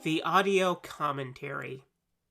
The audio commentary.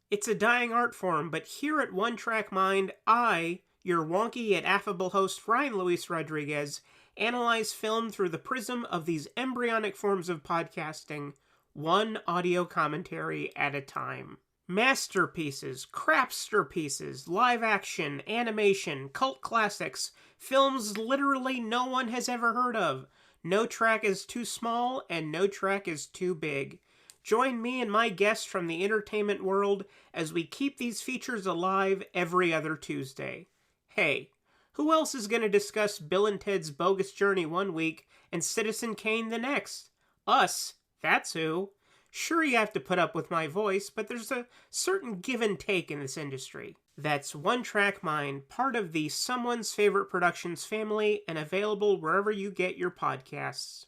It's a dying art form, but here at One Track Mind, I, your wonky yet affable host Ryan Luis Rodriguez, analyze film through the prism of these embryonic forms of podcasting, one audio commentary at a time. Masterpieces, crapster pieces, live action, animation, cult classics, films literally no one has ever heard of. No track is too small, and no track is too big. Join me and my guests from the entertainment world as we keep these features alive every other Tuesday. Hey, who else is going to discuss Bill and Ted's Bogus Journey one week and Citizen Kane the next? Us, that's who. Sure, you have to put up with my voice, but there's a certain give and take in this industry. That's One Track Mind, part of the Someone's Favorite Productions family, and available wherever you get your podcasts.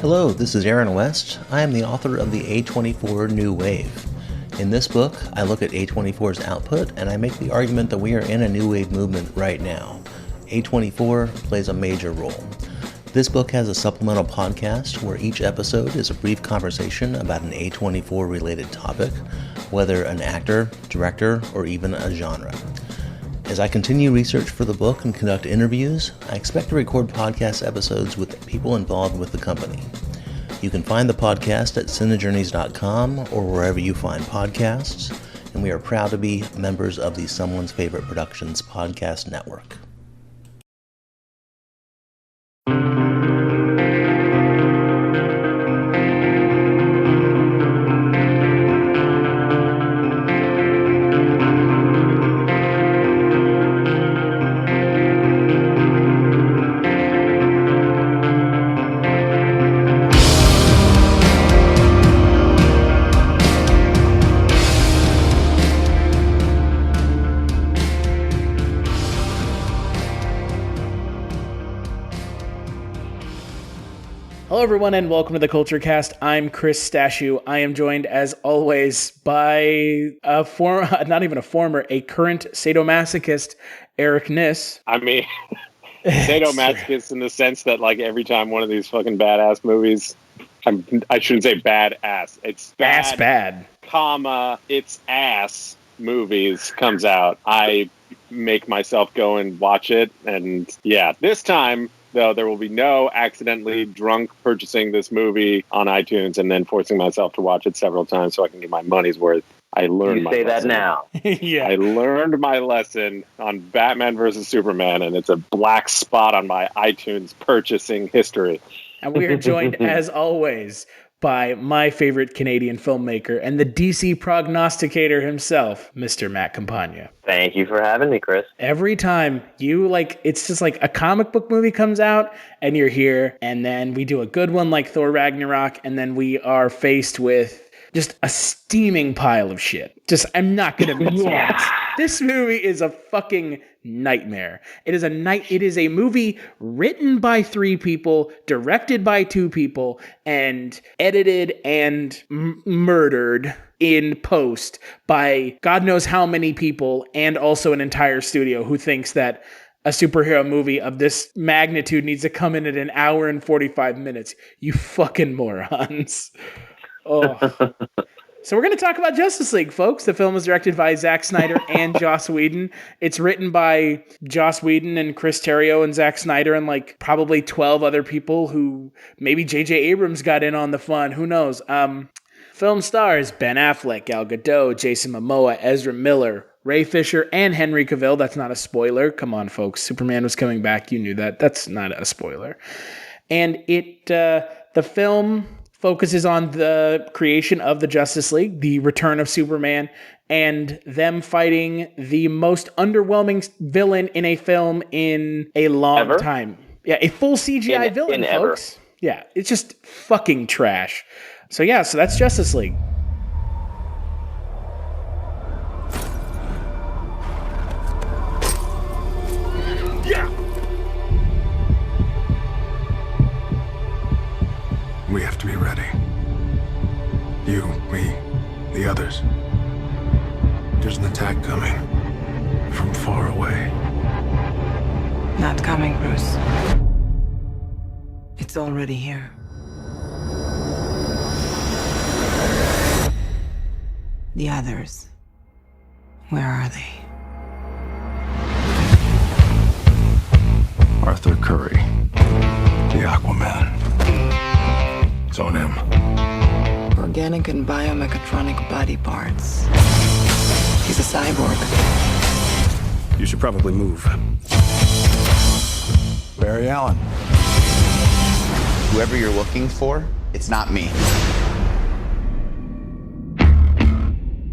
Hello, this is Aaron West. I am the author of the A24 New Wave. In this book, I look at A24's output and I make the argument that we are in a new wave movement right now. A24 plays a major role. This book has a supplemental podcast where each episode is a brief conversation about an A24 related topic, whether an actor, director, or even a genre. As I continue research for the book and conduct interviews, I expect to record podcast episodes with people involved with the company. You can find the podcast at cinejourneys.com or wherever you find podcasts, and we are proud to be members of the Someone's Favorite Productions podcast network. Hello everyone and welcome to the Kulturecast. I'm Chris Stachiw. I am joined as always by a current sadomasochist, Eric Kniss. I mean, sadomasochist in the sense that like every time one of these fucking badass movies, I shouldn't say badass, it's bad, comma, it's ass movies comes out, I make myself go and watch it. And yeah, this time though, there will be no accidentally drunk purchasing this movie on iTunes and then forcing myself to watch it several times so I can get my money's worth. I learned my lesson. You say that now. Yeah. I learned my lesson on Batman vs. Superman, and it's a black spot on my iTunes purchasing history. And we are joined, as always, by my favorite Canadian filmmaker and the DC prognosticator himself, Mr. Matt Campagna. Thank you for having me, Chris. Every time it's just like a comic book movie comes out and you're here, and then we do a good one like Thor Ragnarok, and then we are faced with just a steaming pile of shit. I'm not going to miss it. This movie is a fucking nightmare. It is a movie written by 3 people, directed by 2 people, and edited and murdered in post by God knows how many people, and also an entire studio who thinks that a superhero movie of this magnitude needs to come in at an hour and 45 minutes. You fucking morons. Oh. So we're going to talk about Justice League, folks. The film was directed by Zack Snyder and Joss Whedon. It's written by Joss Whedon and Chris Terrio and Zack Snyder and like probably 12 other people who maybe J.J. Abrams got in on the fun. Who knows? Film stars Ben Affleck, Gal Gadot, Jason Momoa, Ezra Miller, Ray Fisher, and Henry Cavill. That's not a spoiler. Come on, folks. Superman was coming back. You knew that. That's not a spoiler. And the film focuses on the creation of the Justice League, the return of Superman, and them fighting the most underwhelming villain in a film in a long time. Yeah, a full CGI villain, folks. Yeah, it's just fucking trash. So that's Justice League. Yeah. We have to be ready. You, me, the others. There's an attack coming. from far away. Not coming, Bruce. It's already here. The others. Where are they? Arthur Curry, the Aquaman. It's on him. Organic and biomechatronic body parts. He's a cyborg. You should probably move. Barry Allen. Whoever you're looking for, it's not me.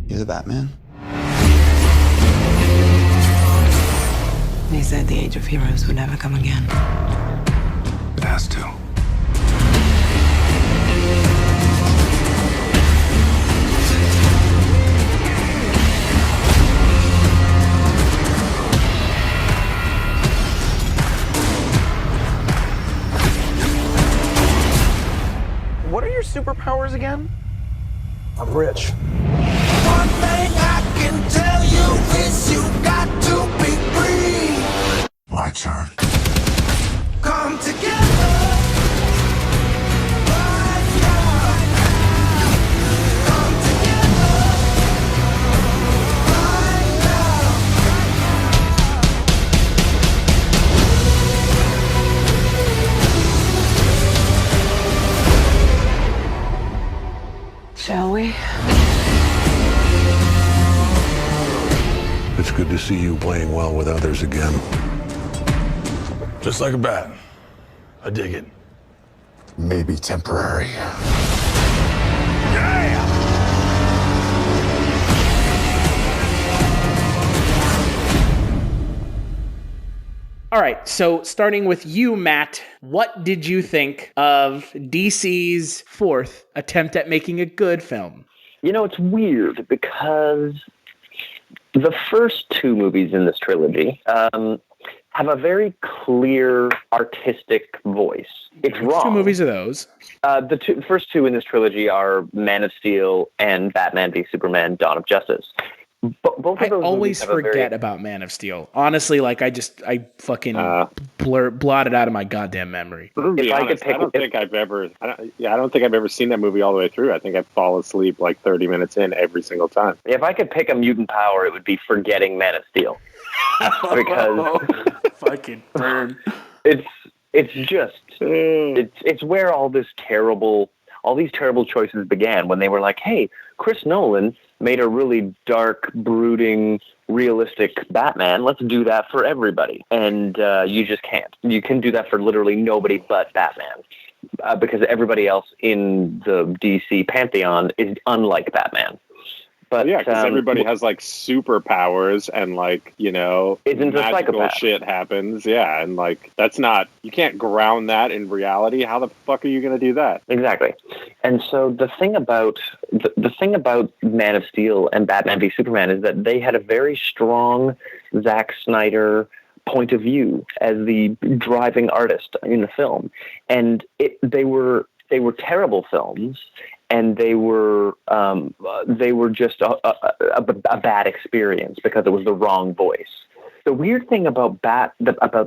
You're the Batman? They said the age of heroes would never come again. It has to. What are your superpowers again? I'm rich. One thing I can tell you is you got to be free. My turn. Come together. Right now. Come together. Right now. Shall we? It's good to see you playing well with others again. Just like a bat. I dig it. Maybe temporary. Yeah! All right, so starting with you, Matt, what did you think of DC's fourth attempt at making a good film? You know, it's weird because the first two movies in this trilogy have a very clear artistic voice. It's Which wrong. two movies are those? The first two in this trilogy are Man of Steel and Batman v Superman: Dawn of Justice. Both of I those always forget about Man of Steel. Honestly, like I fucking blotted out of my goddamn memory. I don't think I've ever seen that movie all the way through. I think I fall asleep like 30 minutes in every single time. If I could pick a mutant power, it would be forgetting Man of Steel. Because fucking burn. It's where all these terrible choices began, when they were like, hey, Chris Nolan made a really dark, brooding, realistic Batman. Let's do that for everybody. And you just can't. You can do that for literally nobody but Batman. Because everybody else in the DC pantheon is unlike Batman. But yeah, because everybody has like superpowers and like, you know, magical shit happens. Yeah, and like that's not, you can't ground that in reality. How the fuck are you going to do that? Exactly. And so the thing about Man of Steel and Batman v Superman is that they had a very strong Zack Snyder point of view as the driving artist in the film, and they were terrible films. And they were just a bad experience because it was the wrong voice. The weird thing about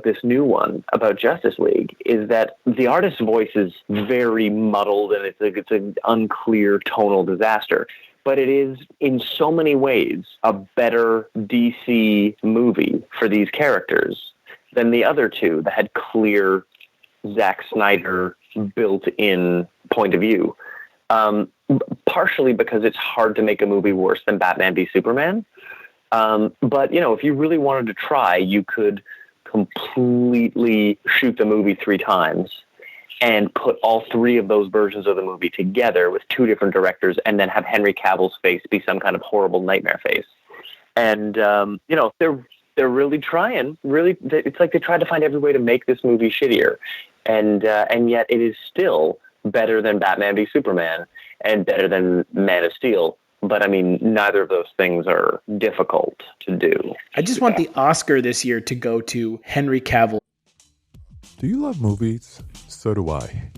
this new one, about Justice League, is that the artist's voice is very muddled and it's an unclear tonal disaster. But it is, in so many ways, a better DC movie for these characters than the other two that had clear Zack Snyder built-in point of view. Partially because it's hard to make a movie worse than Batman v Superman. But, you know, if you really wanted to try, you could completely shoot the movie 3 times and put all 3 of those versions of the movie together with 2 different directors and then have Henry Cavill's face be some kind of horrible nightmare face. And, you know, they're really trying. It's like they tried to find every way to make this movie shittier. And yet it is still better than Batman v Superman and better than Man of Steel. But I mean, neither of those things are difficult to do. I just want the Oscar this year to go to Henry Cavill. Do you love movies? So do I.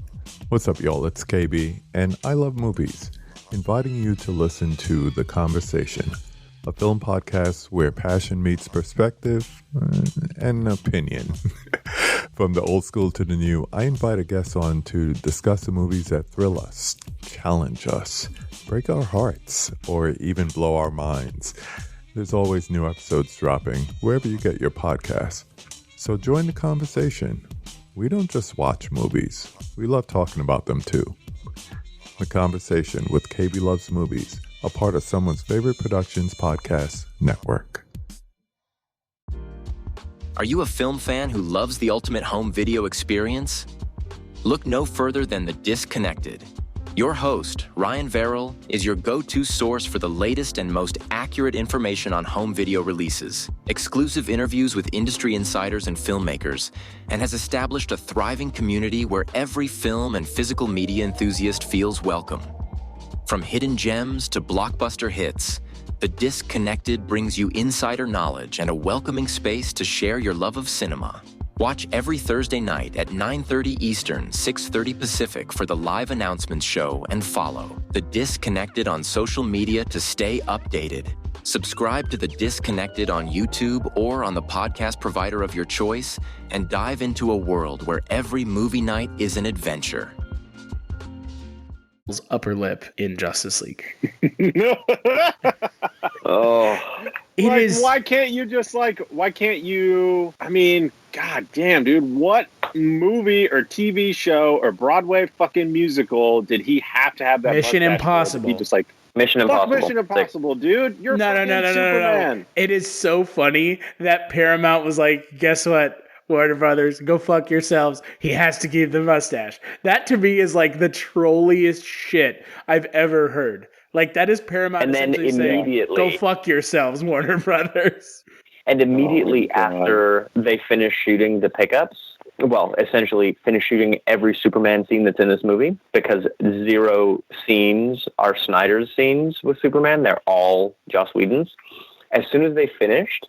What's up, y'all? It's KB, and I love movies. Inviting you to listen to The Conversation, a film podcast where passion meets perspective and opinion. From the old school to the new, I invite a guest on to discuss the movies that thrill us, challenge us, break our hearts, or even blow our minds. There's always new episodes dropping wherever you get your podcasts. So join the conversation. We don't just watch movies. We love talking about them too. The Conversation with KB Loves Movies, a part of Someone's Favorite Productions podcast network. Are you a film fan who loves the ultimate home video experience? Look no further than The Disconnected. Your host, Ryan Verrill, is your go-to source for the latest and most accurate information on home video releases, exclusive interviews with industry insiders and filmmakers, and has established a thriving community where every film and physical media enthusiast feels welcome. From hidden gems to blockbuster hits, The Disconnected brings you insider knowledge and a welcoming space to share your love of cinema. Watch every Thursday night at 9:30 Eastern, 6:30 Pacific for the live announcements show and follow The Disconnected on social media to stay updated. Subscribe to The Disconnected on YouTube or on the podcast provider of your choice and dive into a world where every movie night is an adventure. Upper lip in Justice League. Why can't you I mean, god damn, dude, what movie or TV show or Broadway fucking musical did he have to have that Mission mustache Impossible. for? He just like Mission Impossible. Mission Impossible, dude. You're no. Superman. It is so funny that Paramount was like, guess what? Warner Brothers, go fuck yourselves. He has to keep the mustache. That to me is like the trolliest shit I've ever heard. Like that is Paramount. And then immediately, saying, go fuck yourselves, Warner Brothers. And immediately after they finish shooting the pickups, well, essentially finish shooting every Superman scene that's in this movie, because 0 scenes are Snyder's scenes with Superman. They're all Joss Whedon's. As soon as they finished,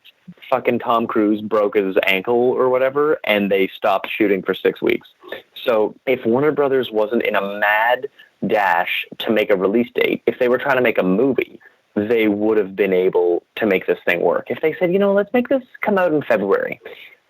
fucking Tom Cruise broke his ankle or whatever, and they stopped shooting for 6 weeks. So if Warner Brothers wasn't in a mad dash to make a release date, if they were trying to make a movie, they would have been able to make this thing work. If they said, let's make this come out in February,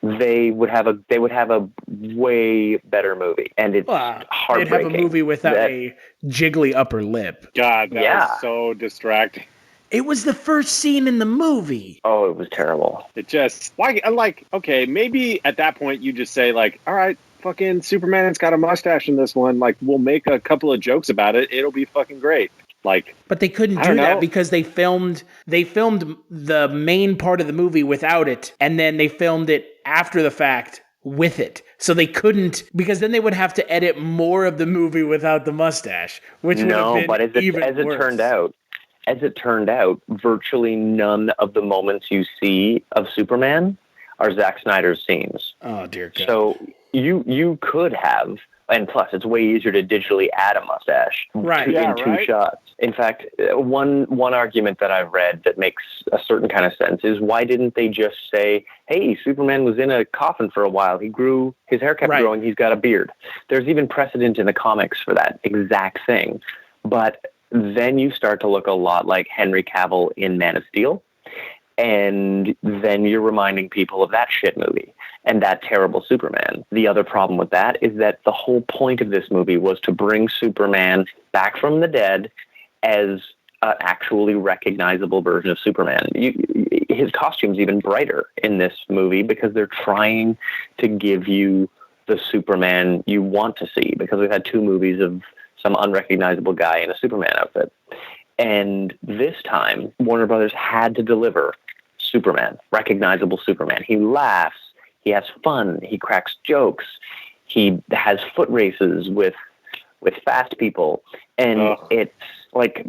they would have a way better movie. And it's heartbreaking. They'd have a movie without a jiggly upper lip. God, that was so distracting. It was the first scene in the movie. Oh, it was terrible. It just, okay, maybe at that point you just say, all right, fucking Superman's got a mustache in this one. We'll make a couple of jokes about it. It'll be fucking great. But they couldn't do that because they filmed the main part of the movie without it, and then they filmed it after the fact with it. So they couldn't, because then they would have to edit more of the movie without the mustache, which would have been even worse. As it turned out, virtually none of the moments you see of Superman are Zack Snyder's scenes. Oh, dear God. So you could have, and plus it's way easier to digitally add a mustache in two shots. In fact, one argument that I've read that makes a certain kind of sense is, why didn't they just say, hey, Superman was in a coffin for a while. His hair kept growing. He's got a beard. There's even precedent in the comics for that exact thing. But then you start to look a lot like Henry Cavill in Man of Steel. And then you're reminding people of that shit movie and that terrible Superman. The other problem with that is that the whole point of this movie was to bring Superman back from the dead as an actually recognizable version of Superman. His costume's even brighter in this movie because they're trying to give you the Superman you want to see, because we've had 2 movies of some unrecognizable guy in a Superman outfit. And this time, Warner Brothers had to deliver Superman, recognizable Superman. He laughs, he has fun, he cracks jokes, he has foot races with fast people, and it's like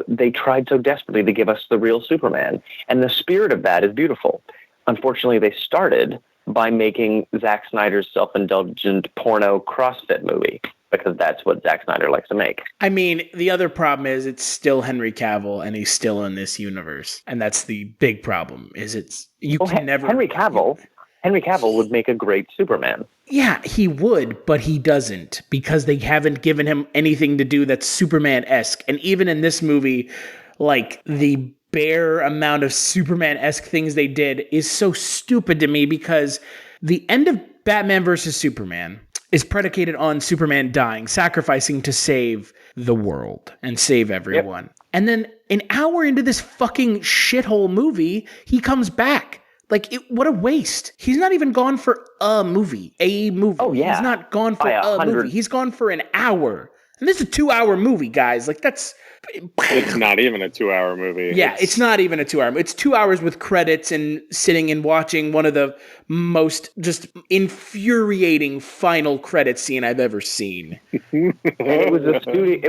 they tried so desperately to give us the real Superman, and the spirit of that is beautiful. Unfortunately, they started by making Zack Snyder's self-indulgent porno CrossFit movie, because that's what Zack Snyder likes to make. I mean, the other problem is it's still Henry Cavill, and he's still in this universe, and that's the big problem. Henry Cavill would make a great Superman. Yeah, he would, but he doesn't, because they haven't given him anything to do that's Superman-esque. And even in this movie, the bare amount of Superman-esque things they did is so stupid to me, because the end of Batman versus Superman is predicated on Superman dying, sacrificing to save the world and save everyone. Yep. And then an hour into this fucking shithole movie, he comes back. Like, what a waste. He's not even gone for a movie. Oh, yeah. He's not gone for a movie. He's gone for an hour. And this is a 2-hour movie, guys. Like, that's... It's not even a 2-hour movie. Yeah, it's not even a 2-hour. It's 2 hours with credits and sitting and watching one of the most just infuriating final credit scene I've ever seen. And it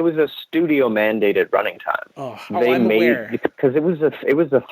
was a studio mandated running time. I'm aware. Because it was a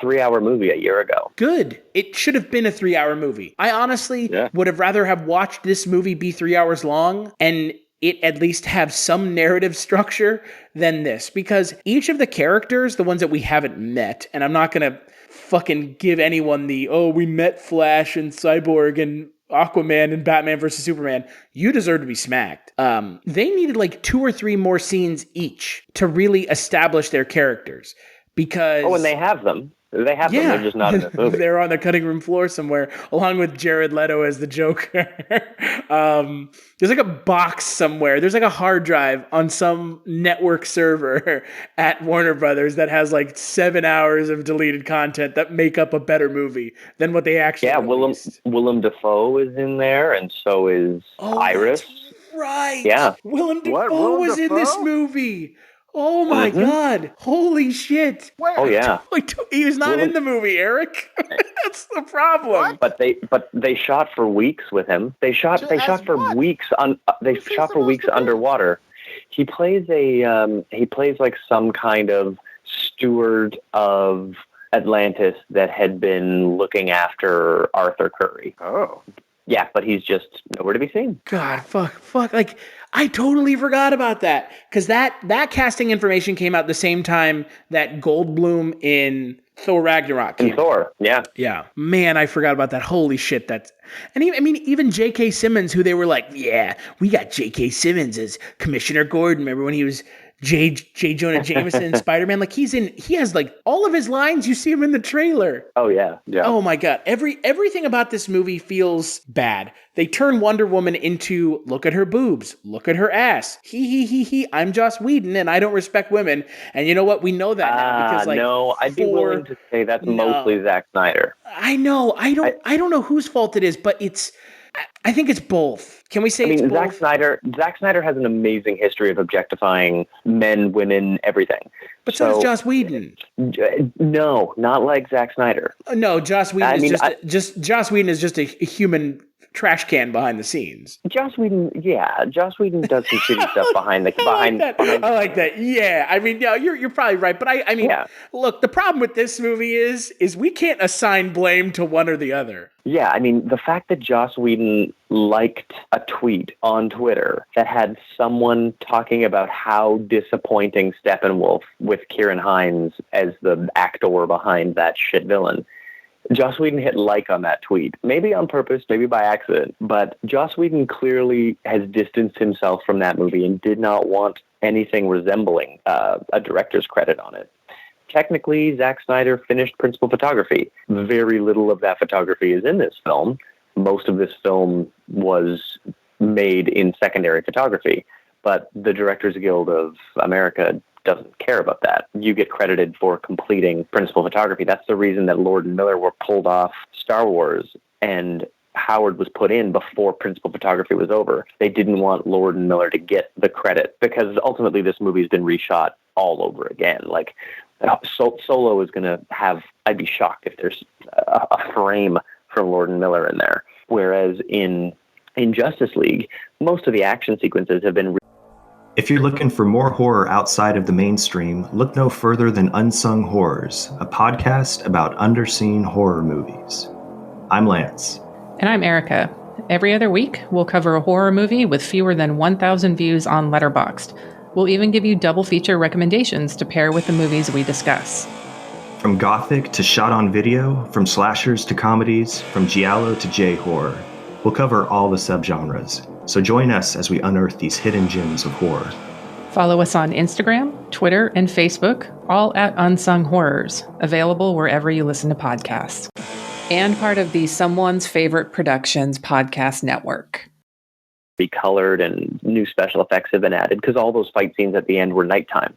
3-hour movie a year ago. Good. It should have been a 3-hour movie. I honestly would have rather have watched this movie be 3 hours long and it at least have some narrative structure than this, because each of the characters, the ones that we haven't met, and I'm not going to fucking give anyone we met Flash and Cyborg and Aquaman and Batman versus Superman. You deserve to be smacked. They needed like 2 or 3 more scenes each to really establish their characters, because... Oh, and they have them. They have them, they're just not in this movie. They're on the cutting room floor somewhere, along with Jared Leto as the Joker. There's like a box somewhere. There's like a hard drive on some network server at Warner Brothers that has like 7 hours of deleted content that make up a better movie than what they actually released. Willem Dafoe is in there, and so is Iris. Right. Yeah. Willem Dafoe was in this movie. Oh my God. Holy shit. Oh yeah. He was not in the movie, Eric. That's the problem. But they shot for weeks with him. They shot for weeks underwater. He plays like some kind of steward of Atlantis that had been looking after Arthur Curry. Oh. Yeah, but he's just nowhere to be seen. God, fuck. Like, I totally forgot about that, because that casting information came out the same time that Goldblum in Thor Ragnarok came. In Thor, yeah. Yeah. Man, I forgot about that. Holy shit, even J.K. Simmons, who they were like, yeah, we got J.K. Simmons as Commissioner Gordon. Remember when he was J. Jonah Jameson in Spider-Man? Like, he has like all of his lines, you see him in the trailer. Oh yeah. Yeah. Oh my God. Everything about this movie feels bad. They turn Wonder Woman into, look at her boobs, look at her ass. He. I'm Joss Whedon and I don't respect women. And you know what? We know that now because no, I'd be willing to say that's mostly Zack Snyder. I know. I don't know whose fault it is, but I think it's both. Can we say it's both? Zack Snyder has an amazing history of objectifying men, women, everything. But so does Joss Whedon. No, not like Zack Snyder. No, Joss Whedon Joss Whedon is just a human trash can behind the scenes. Joss Whedon does some shitty stuff behind. I like that. Yeah, I mean, yeah, you're probably right, but I mean, look, the problem with this movie is we can't assign blame to one or the other. Yeah, I mean, the fact that Joss Whedon liked a tweet on Twitter that had someone talking about how disappointing Steppenwolf with Kieran Hines as the actor behind that shit villain. Joss Whedon hit like on that tweet, maybe on purpose, maybe by accident, but Joss Whedon clearly has distanced himself from that movie and did not want anything resembling a director's credit on it. Technically, Zack Snyder finished principal photography. Very little of that photography is in this film. Most of this film was made in secondary photography, but the Directors Guild of America doesn't care about that. You get credited for completing principal photography. That's the reason that Lord and Miller were pulled off Star Wars and Howard was put in before principal photography was over. They didn't want Lord and Miller to get the credit because ultimately this movie's been reshot all over again. Like, Solo is going to have, I'd be shocked if there's a frame from Lord and Miller in there. Whereas in Justice League, most of the action sequences have been... If you're looking for more horror outside of the mainstream, look no further than Unsung Horrors, a podcast about underseen horror movies. I'm Lance. And I'm Erica. Every other week, we'll cover a horror movie with fewer than 1,000 views on Letterboxd. We'll even give you double feature recommendations to pair with the movies we discuss. From gothic to shot on video, from slashers to comedies, from giallo to J-horror. We'll cover all the subgenres. So join us as we unearth these hidden gems of horror. Follow us on Instagram, Twitter, and Facebook, all at Unsung Horrors, available wherever you listen to podcasts. And part of the Someone's Favorite Productions podcast network. Be colored and new special effects have been added because all those fight scenes at the end were nighttime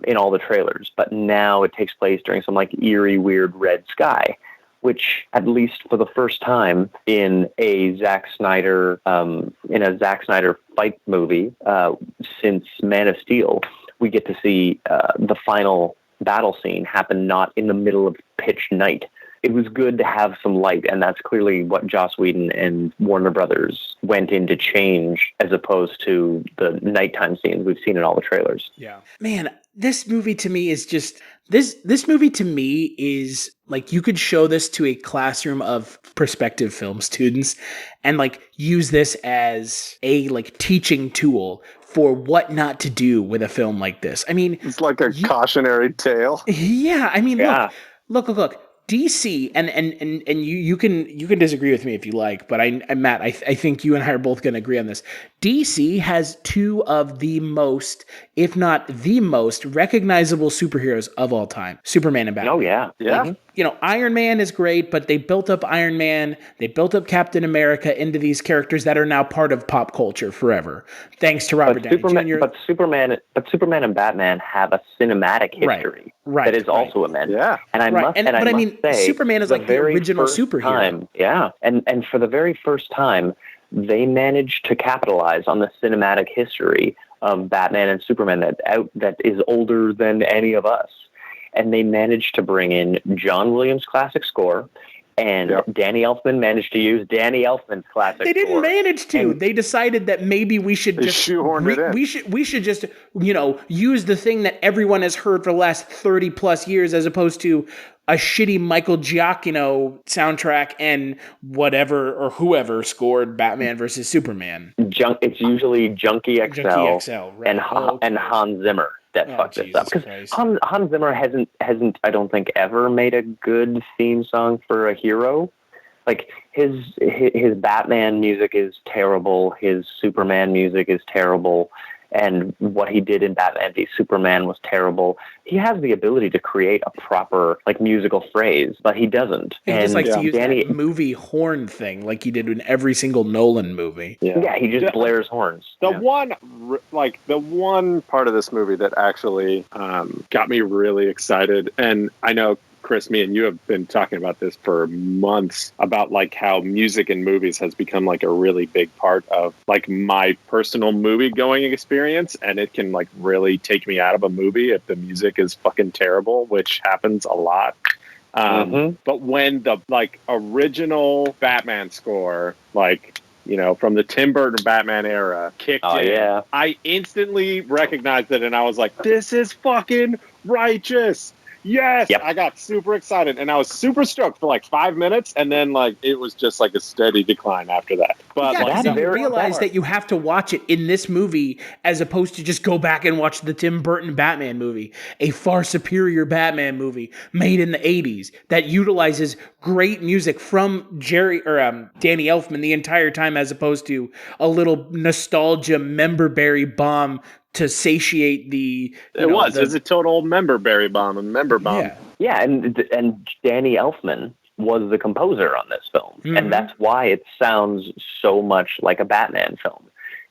in all the trailers. But now it takes place during some like eerie, weird red sky, which at least for the first time in a Zack Snyder fight movie since Man of Steel, we get to see the final battle scene happen not in the middle of pitch night. It was good to have some light, and that's clearly what Joss Whedon and Warner Brothers went in to change as opposed to the nighttime scenes we've seen in all the trailers. Yeah. Man, this movie to me is just this movie to me is like you could show this to a classroom of prospective film students and like use this as a like teaching tool for what not to do with a film like this. I mean, it's like a cautionary tale. Yeah, I mean, look. DC and you can disagree with me if you like, but Matt, I think you and I are both going to agree on this. DC has two of the most, if not the most, recognizable superheroes of all time: Superman and Batman. Oh yeah. Like, you know, Iron Man is great, but they built up Iron Man, they built up Captain America into these characters that are now part of pop culture forever, thanks to Robert Downey Jr. But Superman and Batman have a cinematic history that is also immense. Yeah, and I must say, Superman is like the original superhero. And for the very first time, they managed to capitalize on the cinematic history of Batman and Superman that is older than any of us. And they managed to bring in John Williams' classic score, and Danny Elfman managed to use Danny Elfman's classic score. They didn't manage to. They decided that maybe we should just shoehorn it in. We should just, you know, use the thing that everyone has heard for the last 30 plus years as opposed to a shitty Michael Giacchino soundtrack and whatever or whoever scored Batman versus Superman. It's usually Junkie XL, right. and Hans Zimmer that fucked this up. Because Hans Zimmer hasn't, I don't think, ever made a good theme song for a hero. Like his Batman music is terrible. His Superman music is terrible. And what he did in Batman v Superman was terrible. He has the ability to create a proper like musical phrase, but he doesn't. He just likes to use that movie horn thing like he did in every single Nolan movie. Yeah, he just blares horns. The one part of this movie that actually got me really excited, and I know, Chris, me and you have been talking about this for months about like how music in movies has become like a really big part of like my personal movie going experience, and it can like really take me out of a movie if the music is fucking terrible, which happens a lot. But when the like original Batman score, like, you know, from the Tim Burton Batman era kicked in, I instantly recognized it, and I was like, this is fucking righteous. Yes, I got super excited, and I was super stoked for like 5 minutes, and then like it was just like a steady decline after that. But you realize that you have to watch it in this movie as opposed to just go back and watch the Tim Burton Batman movie, a far superior Batman movie made in the 80s that utilizes great music from Danny Elfman the entire time, as opposed to a little nostalgia member-berry bomb to satiate it's a total member-berry bomb. Yeah, and Danny Elfman was the composer on this film, and that's why it sounds so much like a Batman film.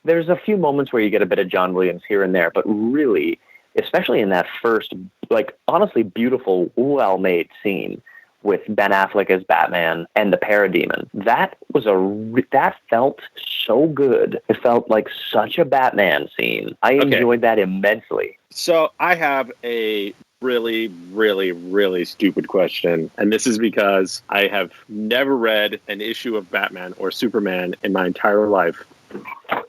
There's a few moments where you get a bit of John Williams here and there, but really, especially in that first, like, honestly beautiful, well-made scene with Ben Affleck as Batman and the Parademon. That felt so good. It felt like such a Batman scene. I enjoyed that immensely. So I have a really, really, really stupid question. And this is because I have never read an issue of Batman or Superman in my entire life.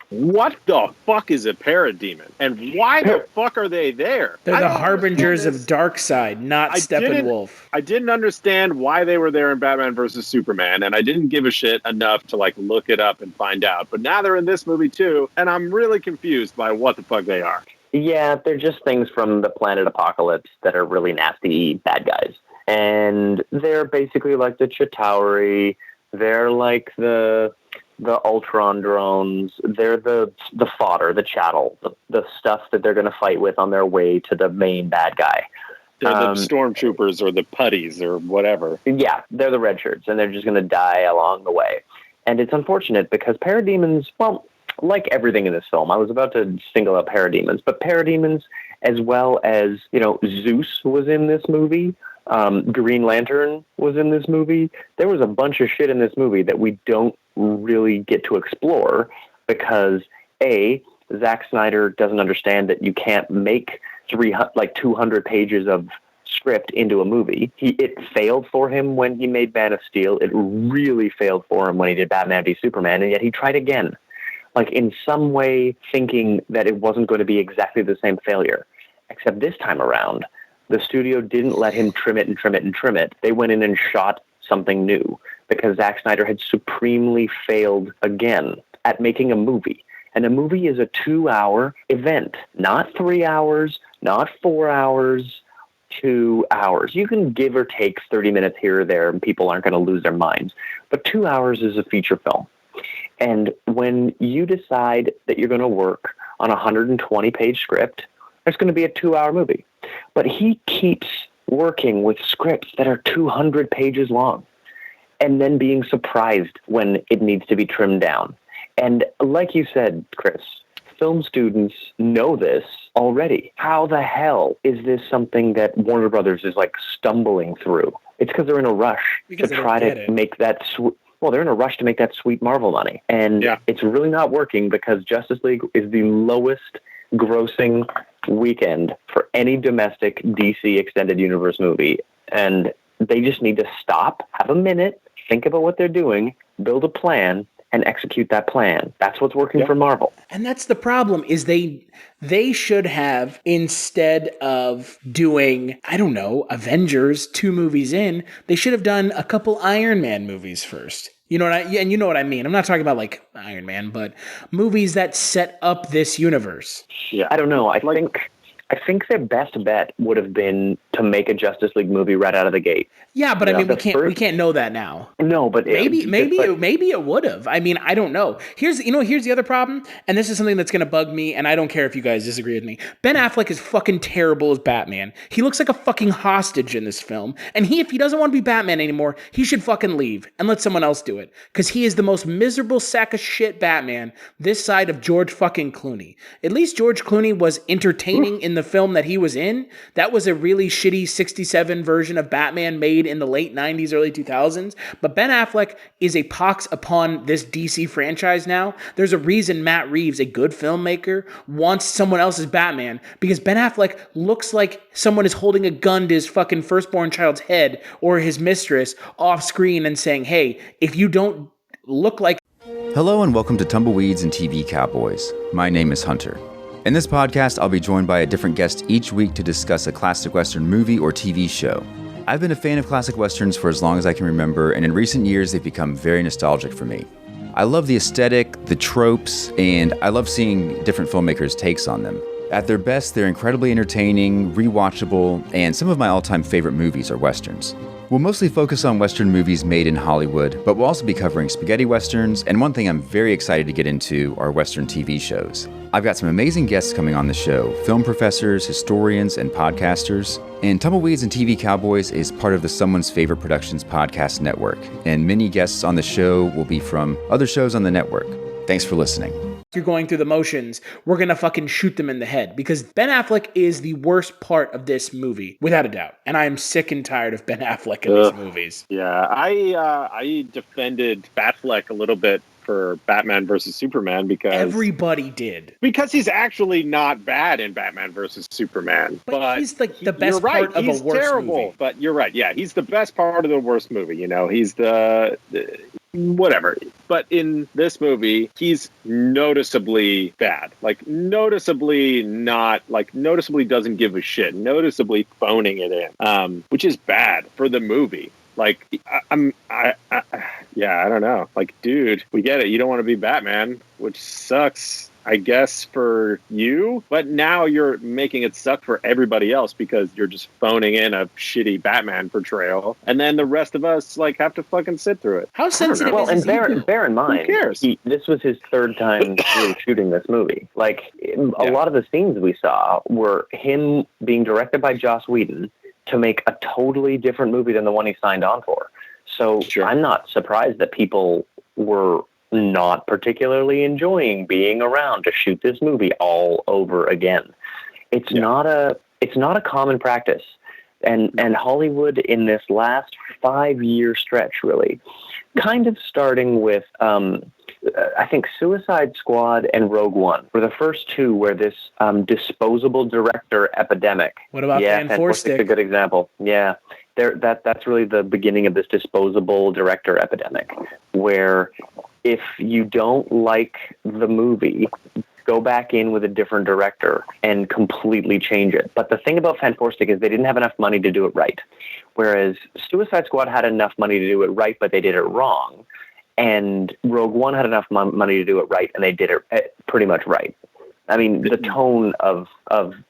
What the fuck is a parademon? And why the fuck are they there? They're the harbingers of Darkseid, not Steppenwolf. I didn't understand why they were there in Batman versus Superman, and I didn't give a shit enough to like look it up and find out. But now they're in this movie too, and I'm really confused by what the fuck they are. Yeah, they're just things from the planet Apocalypse that are really nasty bad guys. And they're basically like the Chitauri. They're like the the Ultron drones. They're the fodder, the chattel, the stuff that they're going to fight with on their way to the main bad guy. They're the stormtroopers or the putties or whatever. Yeah, they're the red shirts, and they're just going to die along the way. And it's unfortunate because parademons, well, like everything in this film, I was about to single out parademons, but parademons, as well as, Zeus was in this movie, Green Lantern was in this movie. There was a bunch of shit in this movie that we don't really get to explore because, A, Zack Snyder doesn't understand that you can't make 200 pages of script into a movie. It failed for him when he made Man of Steel. It really failed for him when he did Batman v Superman, and yet he tried again. In some way thinking that it wasn't going to be exactly the same failure. Except this time around, the studio didn't let him trim it and trim it and trim it. They went in and shot something new because Zack Snyder had supremely failed again at making a movie. And a movie is a 2-hour event, not 3 hours, not 4 hours, 2 hours. You can give or take 30 minutes here or there and people aren't going to lose their minds. But 2 hours is a feature film. And when you decide that you're going to work on a 120-page script, there's going to be a 2-hour movie. But he keeps working with scripts that are 200 pages long and then being surprised when it needs to be trimmed down. And like you said, Chris, film students know this already. How the hell is this something that Warner Brothers is stumbling through? It's because they're in a rush to try to make that well, they're in a rush to make that sweet Marvel money. And it's really not working because Justice League is the lowest grossing weekend for any domestic DC Extended Universe movie. And they just need to stop, have a minute, think about what they're doing, build a plan, and execute that plan. That's what's working for Marvel. And that's the problem, is they should have, instead of doing, Avengers 2 movies in, they should have done a couple Iron Man movies first. You know what I mean? I'm not talking about Iron Man, but movies that set up this universe. Yeah. I don't know. I think their best bet would have been to make a Justice League movie right out of the gate. Yeah, but we can't know that now. No, but maybe it would have. I don't know. Here's the other problem, and this is something that's going to bug me, and I don't care if you guys disagree with me. Ben Affleck is fucking terrible as Batman. He looks like a fucking hostage in this film, and if he doesn't want to be Batman anymore, he should fucking leave and let someone else do it, because he is the most miserable sack of shit Batman this side of George fucking Clooney. At least George Clooney was entertaining in the film that he was in. That was a really shitty 67 version of Batman made in the late 90s, early 2000s. But Ben Affleck is a pox upon this DC franchise now. There's a reason Matt Reeves, a good filmmaker, wants someone else's Batman, because Ben Affleck looks like someone is holding a gun to his fucking firstborn child's head or his mistress off screen and saying, hey, if you don't look like... Hello and welcome to Tumbleweeds and TV Cowboys. My name is Hunter. In this podcast, I'll be joined by a different guest each week to discuss a classic Western movie or TV show. I've been a fan of classic Westerns for as long as I can remember, and in recent years, they've become very nostalgic for me. I love the aesthetic, the tropes, and I love seeing different filmmakers' takes on them. At their best, they're incredibly entertaining, rewatchable, and some of my all-time favorite movies are Westerns. We'll mostly focus on Western movies made in Hollywood, but we'll also be covering spaghetti Westerns, and one thing I'm very excited to get into are Western TV shows. I've got some amazing guests coming on the show, film professors, historians, and podcasters. And Tumbleweeds and TV Cowboys is part of the Someone's Favorite Productions podcast network, and many guests on the show will be from other shows on the network. Thanks for listening. You're going through the motions, we're gonna fucking shoot them in the head, because Ben Affleck is the worst part of this movie, without a doubt. And I am sick and tired of Ben Affleck in these movies. Yeah, I defended Batfleck a little bit for Batman versus Superman because everybody did. Because he's actually not bad in Batman versus Superman. But he's like the best part of a worst movie. But you're right. Yeah, he's the best part of the worst movie. He's the whatever. But in this movie, he's noticeably bad. Noticeably doesn't give a shit. Noticeably phoning it in, which is bad for the movie. I don't know. Dude, we get it. You don't want to be Batman, which sucks. I guess, for you, but now you're making it suck for everybody else because you're just phoning in a shitty Batman portrayal, and then the rest of us like have to fucking sit through it. How sensitive well, is and bear in mind, this was his third time really shooting this movie. Like, a lot of the scenes we saw were him being directed by Joss Whedon to make a totally different movie than the one he signed on for. So I'm not surprised that people were not particularly enjoying being around to shoot this movie all over again. It's not a common practice. And Hollywood in this last 5-year stretch, really, kind of starting with, I think Suicide Squad and Rogue One were the first two where this disposable director epidemic. What about Fan Fantastic's a good example. Yeah, that's really the beginning of this disposable director epidemic, where if you don't like the movie, go back in with a different director and completely change it. But the thing about Fantastic is they didn't have enough money to do it right. Whereas Suicide Squad had enough money to do it right, but they did it wrong. And Rogue One had enough money to do it right, and they did it pretty much right. I mean, the tone of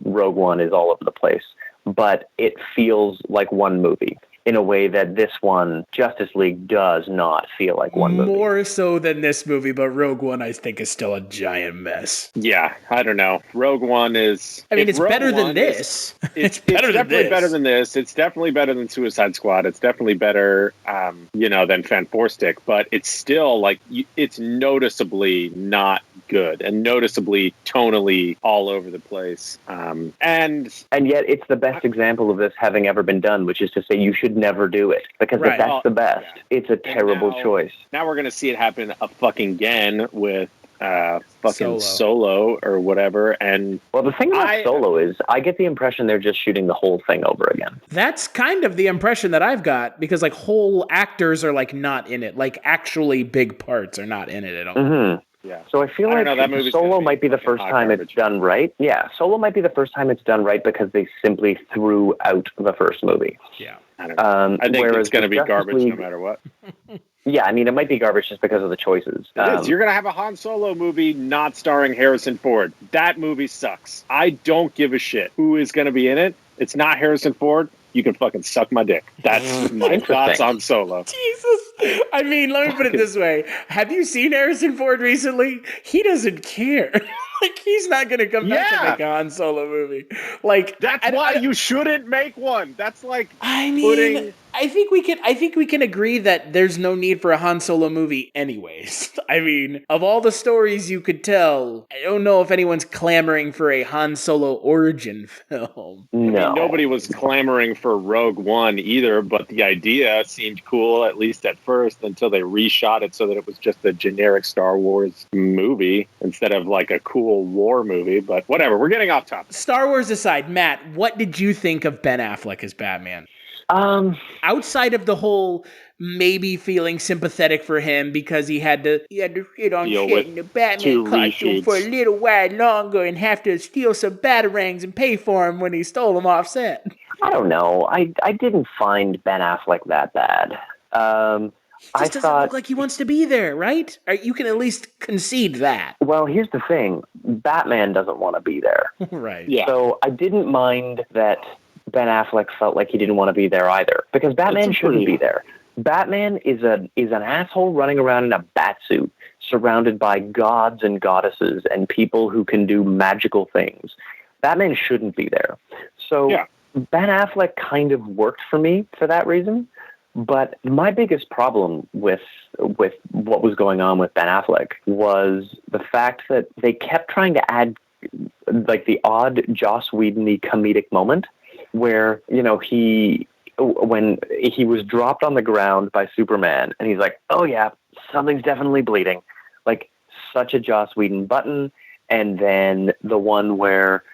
Rogue One is all over the place, but it feels like one movie in a way that this one, Justice League, does not feel like one movie. More so than this movie, but Rogue One, I think, is still a giant mess. Yeah, I don't know. Rogue One is... I mean, it's better than this. It's definitely better than this. It's definitely better than Suicide Squad. It's definitely better, than Fantastic. But it's still, like, it's noticeably not good and noticeably tonally all over the place. And yet it's the best example of this having ever been done, which is to say you should never do it, because if that's the best, it's a terrible choice. Now we're going to see it happen again with Solo or whatever. And well, the thing about Solo is I get the impression they're just shooting the whole thing over again. That's kind of the impression that I've got, because like whole actors are like not in it, like actually big parts are not in it at all. Mm-hmm. Yeah. So I feel like Solo might be the first time it's done right. Yeah, Solo might be the first time it's done right because they simply threw out the first movie. Yeah. I don't know. I think it's going to be garbage no matter what. Yeah, I mean, it might be garbage just because of the choices. It is. You're going to have a Han Solo movie not starring Harrison Ford. That movie sucks. I don't give a shit who is going to be in it. It's not Harrison Ford. You can fucking suck my dick. That's my thoughts on Solo. Jesus. I mean, let me put it this way. Have you seen Harrison Ford recently? He doesn't care. Like, he's not going to come back to make a Han Solo movie. Like, that's why you shouldn't make one. That's like I think we can agree that there's no need for a Han Solo movie anyways. I mean, of all the stories you could tell, I don't know if anyone's clamoring for a Han Solo origin film. No. I mean, nobody was clamoring for Rogue One either, but the idea seemed cool, at least at first, until they reshot it so that it was just a generic Star Wars movie instead of like a cool war movie. But whatever, we're getting off topic. Star Wars aside, Matt, what did you think of Ben Affleck as Batman? Outside of the whole maybe feeling sympathetic for him because he had to sit on shit in the Batman costume for a little while longer and have to steal some batarangs and pay for him when he stole them off set. I don't know. I didn't find Ben Affleck that bad. He just doesn't look like he wants to be there, right? You can at least concede that. Well, here's the thing. Batman doesn't want to be there. Right. Yeah. So I didn't mind that Ben Affleck felt like he didn't want to be there either, because Batman shouldn't be there. Batman is an asshole running around in a batsuit, surrounded by gods and goddesses and people who can do magical things. Batman shouldn't be there. So Ben Affleck kind of worked for me for that reason. But my biggest problem with what was going on with Ben Affleck was the fact that they kept trying to add like the odd Joss Whedon-y comedic moment where, when he was dropped on the ground by Superman and he's like, oh yeah, something's definitely bleeding. Like such a Joss Whedon button. And then the one where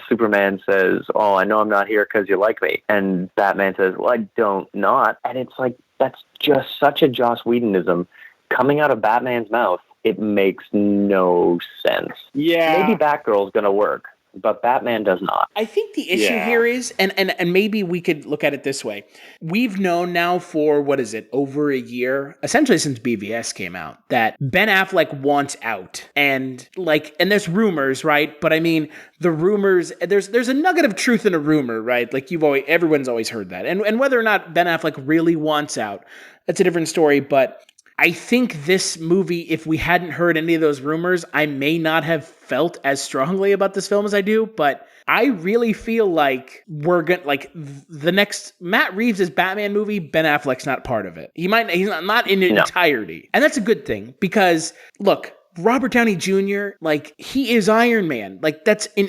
Superman says, oh, I know I'm not here because you like me. And Batman says, well, I don't not. And it's like, that's just such a Joss Whedonism coming out of Batman's mouth. It makes no sense. Yeah. Maybe Batgirl's going to work. but Batman does not. I think the issue here is, and maybe we could look at it this way. We've known now for, over a year, essentially since BVS came out, that Ben Affleck wants out. And there's rumors, right? But I mean, the rumors, there's a nugget of truth in a rumor, right? Like everyone's always heard that. And whether or not Ben Affleck really wants out, that's a different story. But I think this movie, if we hadn't heard any of those rumors, I may not have felt as strongly about this film as I do, but I really feel like the next Matt Reeves' Batman movie, Ben Affleck's not part of it. He's not in entirety. And that's a good thing because, look, Robert Downey Jr., he is Iron Man. That's an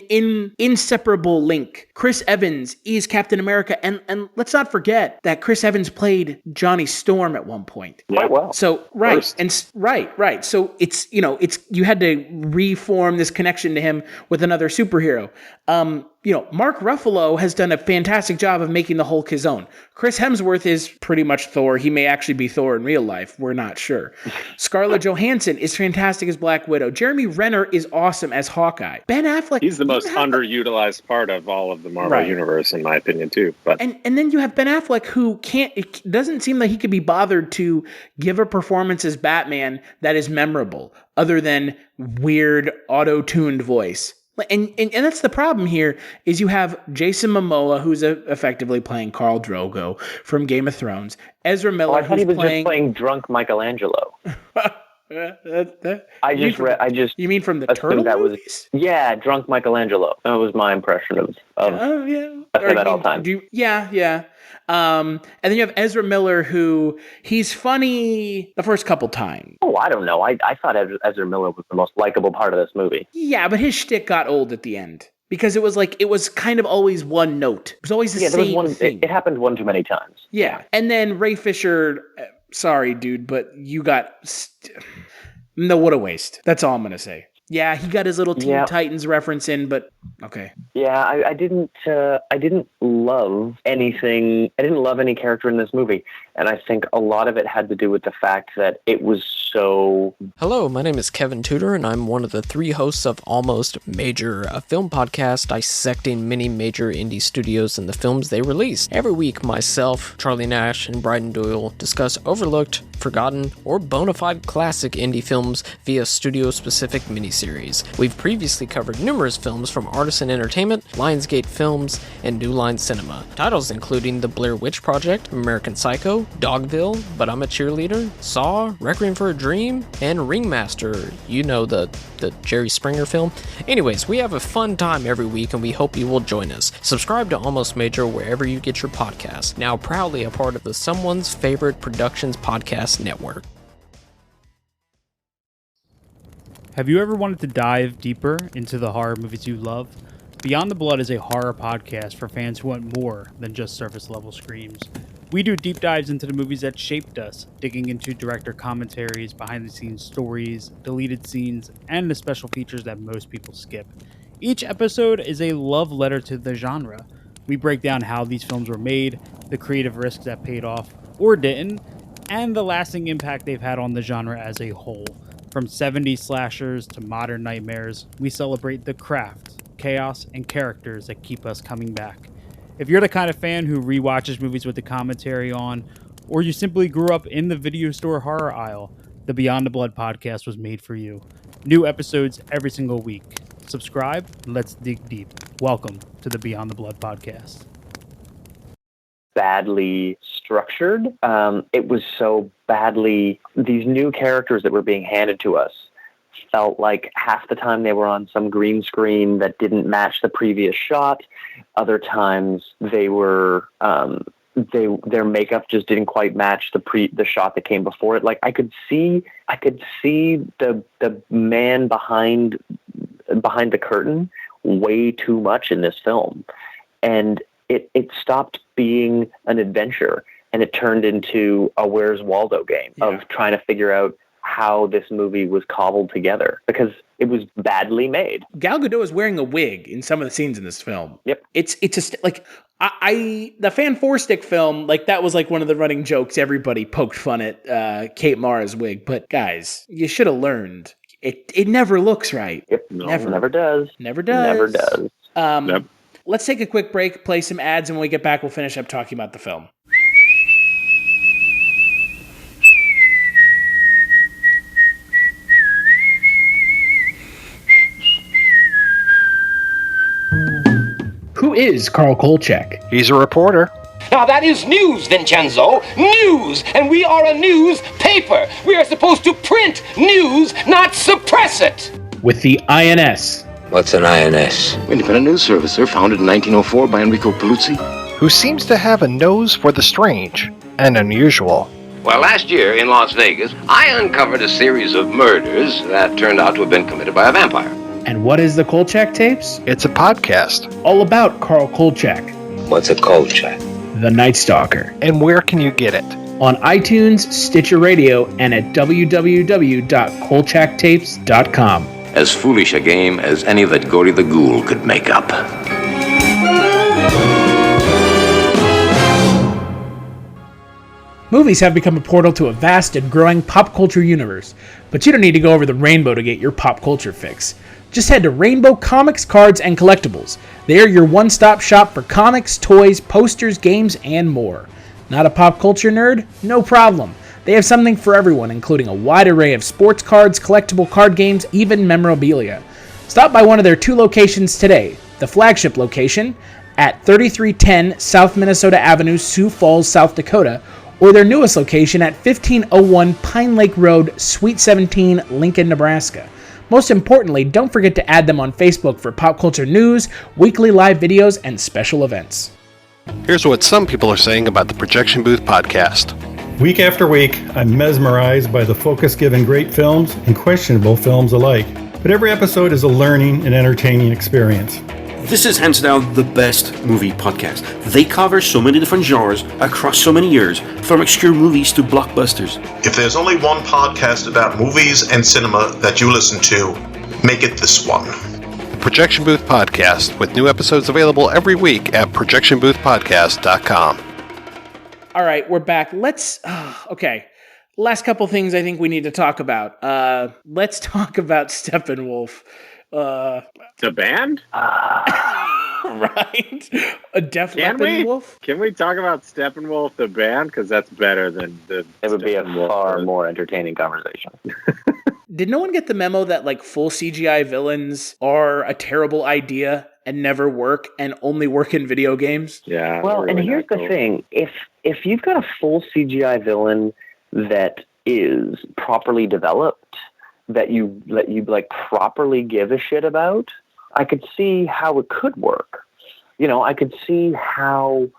inseparable link. Chris Evans is Captain America. And let's not forget that Chris Evans played Johnny Storm at one point. Quite well. So, right. Right. So you had to reform this connection to him with another superhero. Mark Ruffalo has done a fantastic job of making the Hulk his own. Chris Hemsworth is pretty much Thor. He may actually be Thor in real life. We're not sure. Scarlett Johansson is fantastic as Black Widow. Jeremy Renner is awesome as Hawkeye. Ben Affleck. He's the most underutilized part of all of the Marvel universe, in my opinion, too. But and then you have Ben Affleck, who it doesn't seem like he could be bothered to give a performance as Batman that is memorable, other than weird auto-tuned voice. And that's the problem here, is you have Jason Momoa, who's effectively playing Khal Drogo from Game of Thrones. Ezra Miller, I thought he was just playing drunk Michelangelo. You mean from the Turtle movies? Drunk Michelangelo. That was my impression of I say that all the time. And then you have Ezra Miller, who he's funny the first couple times. Oh, I don't know. I thought Ezra Miller was the most likable part of this movie. Yeah, but his shtick got old at the end. Because it was kind of always one note. It was always the same thing. It happened one too many times. Yeah. And then Ray Fisher, sorry, dude, but you got... No, what a waste. That's all I'm going to say. Yeah, he got his little Teen Titans reference in, but okay. Yeah, I didn't love anything. I didn't love any character in this movie, and I think a lot of it had to do with the fact that it was so... Hello, my name is Kevin Tudor, and I'm one of the 3 hosts of Almost Major, a film podcast dissecting many major indie studios and the films they release. Every week, myself, Charlie Nash, and Bryden Doyle discuss overlooked, forgotten, or bona fide classic indie films via studio-specific miniseries. We've previously covered numerous films from Artisan Entertainment, Lionsgate Films, and New Line Cinema. Titles including The Blair Witch Project, American Psycho, Dogville, But I'm a Cheerleader, Saw, Requiem for a Dream, and Ringmaster. You know, the Jerry Springer film. Anyways, we have a fun time every week, and we hope you will join us. Subscribe to Almost Major wherever you get your podcasts. Now proudly a part of the Someone's Favorite Productions podcast network. Have you ever wanted to dive deeper into the horror movies you love? Beyond the Blood is a horror podcast for fans who want more than just surface-level screams. We do deep dives into the movies that shaped us, digging into director commentaries, behind-the-scenes stories, deleted scenes, and the special features that most people skip. Each episode is a love letter to the genre. We break down how these films were made, the creative risks that paid off or didn't, and the lasting impact they've had on the genre as a whole. From 70s slashers to modern nightmares, we celebrate the craft, chaos, and characters that keep us coming back. If you're the kind of fan who rewatches movies with the commentary on, or you simply grew up in the video store horror aisle, the Beyond the Blood podcast was made for you. New episodes every single week. Subscribe, and let's dig deep. Welcome to the Beyond the Blood podcast. Badly structured. It was so badly... These new characters that were being handed to us felt like half the time they were on some green screen that didn't match the previous shot. Other times they were... their makeup just didn't quite match the shot that came before it. Like I could see the man behind the curtain way too much in this film, and it stopped being an adventure and it turned into a Where's Waldo game of trying to figure out how this movie was cobbled together because it was badly made. Gal Gadot is wearing a wig in some of the scenes in this film. Yep. It's the Fan Four Stick film, like that was like one of the running jokes. Everybody poked fun at Kate Mara's wig, but guys, you should have learned. It never looks right. Yep. No, never does. Never does. Yep. Let's take a quick break, play some ads, and when we get back, we'll finish up talking about the film. Who is Carl Kolchak? He's a reporter. Now that is news, Vincenzo. News! And we are a newspaper. We are supposed to print news, not suppress it. With the INS. What's an INS? Independent news service, sir. Founded in 1904 by Enrico Paluzzi. Who seems to have a nose for the strange and unusual. Well, last year in Las Vegas, I uncovered a series of murders that turned out to have been committed by a vampire. And what is the Kolchak Tapes? It's a podcast. All about Carl Kolchak. What's a Kolchak? The Night Stalker. And where can you get it? On iTunes, Stitcher Radio, and at www.kolchaktapes.com. As foolish a game as any that Gory the Ghoul could make up. Movies have become a portal to a vast and growing pop culture universe, but you don't need to go over the rainbow to get your pop culture fix. Just head to Rainbow Comics, Cards, and Collectibles. They are your one-stop shop for comics, toys, posters, games, and more. Not a pop culture nerd? No problem. They have something for everyone, including a wide array of sports cards, collectible card games, even memorabilia. Stop by one of their 2 locations today. The flagship location at 3310 South Minnesota Avenue, Sioux Falls, South Dakota, or their newest location at 1501 Pine Lake Road, Suite 17, Lincoln, Nebraska. Most importantly, don't forget to add them on Facebook for pop culture news, weekly live videos, and special events. Here's what some people are saying about the Projection Booth podcast. Week after week, I'm mesmerized by the focus given great films and questionable films alike. But every episode is a learning and entertaining experience. This is hands down the best movie podcast. They cover so many different genres across so many years, from obscure movies to blockbusters. If there's only one podcast about movies and cinema that you listen to, make it this one. The Projection Booth Podcast, with new episodes available every week at projectionboothpodcast.com. All right, we're back. Okay. Last couple things I think we need to talk about. Let's talk about Steppenwolf. The band? Right? A Def Leppard Wolf? Can we talk about Steppenwolf, the band? Because that's better than the... It would be a far more entertaining conversation. Did no one get the memo that, like, full CGI villains are a terrible idea and never work and only work in video games? Yeah. Well, really, and here's the thing. If you've got a full CGI villain that is properly developed, that you like properly give a shit about, I could see how it could work. You know, I could see how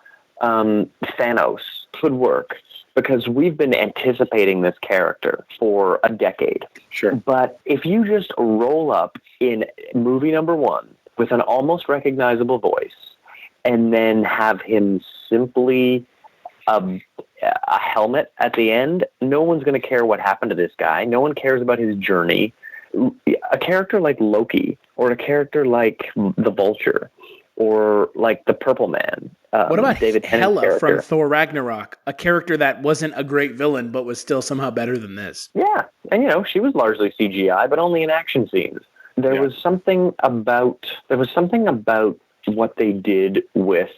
Thanos could work, because we've been anticipating this character for a decade. Sure. But if you just roll up in movie number 1 with an almost recognizable voice, and then have him simply a helmet at the end, no one's going to care what happened to this guy. No one cares about his journey. A character like Loki, or a character like the Vulture, or like the Purple Man. What about David Hela from Thor Ragnarok? A character that wasn't a great villain, but was still somehow better than this. Yeah, and you know, she was largely CGI, but only in action scenes. There was something about what they did with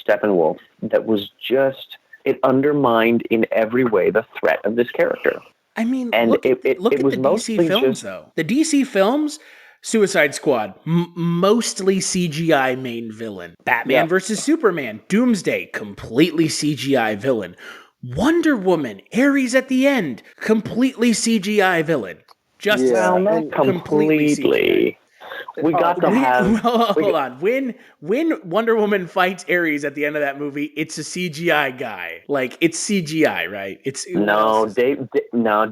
Steppenwolf that was just, it undermined in every way the threat of this character. I mean, and look at the was DC films, though. The DC films, Suicide Squad, mostly CGI main villain. Batman versus Superman, Doomsday, completely CGI villain. Wonder Woman, Ares at the end, completely CGI villain. Just not completely. We got to have... Hold on. When Wonder Woman fights Ares at the end of that movie, it's a CGI guy. Like, it's CGI, right?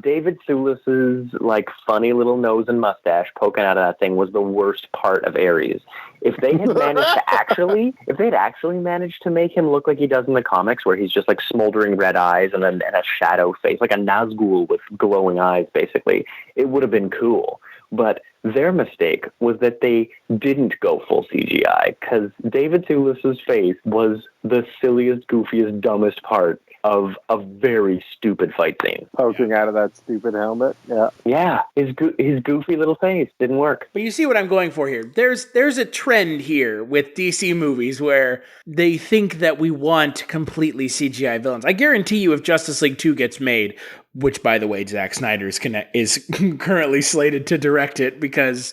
David Thewlis's, like, funny little nose and mustache poking out of that thing was the worst part of Ares. If they had actually managed to make him look like he does in the comics, where he's just like smoldering red eyes and a shadow face, like a Nazgul with glowing eyes, basically, it would have been cool. But their mistake was that they didn't go full CGI, because David Thewlis's face was the silliest, goofiest, dumbest part of a very stupid fight scene. Poking out of that stupid helmet. Yeah. Yeah. His goofy little face didn't work. But you see what I'm going for here. There's a trend here with DC movies where they think that we want completely CGI villains. I guarantee you if Justice League 2 gets made, which by the way, Zack Snyder is currently slated to direct it because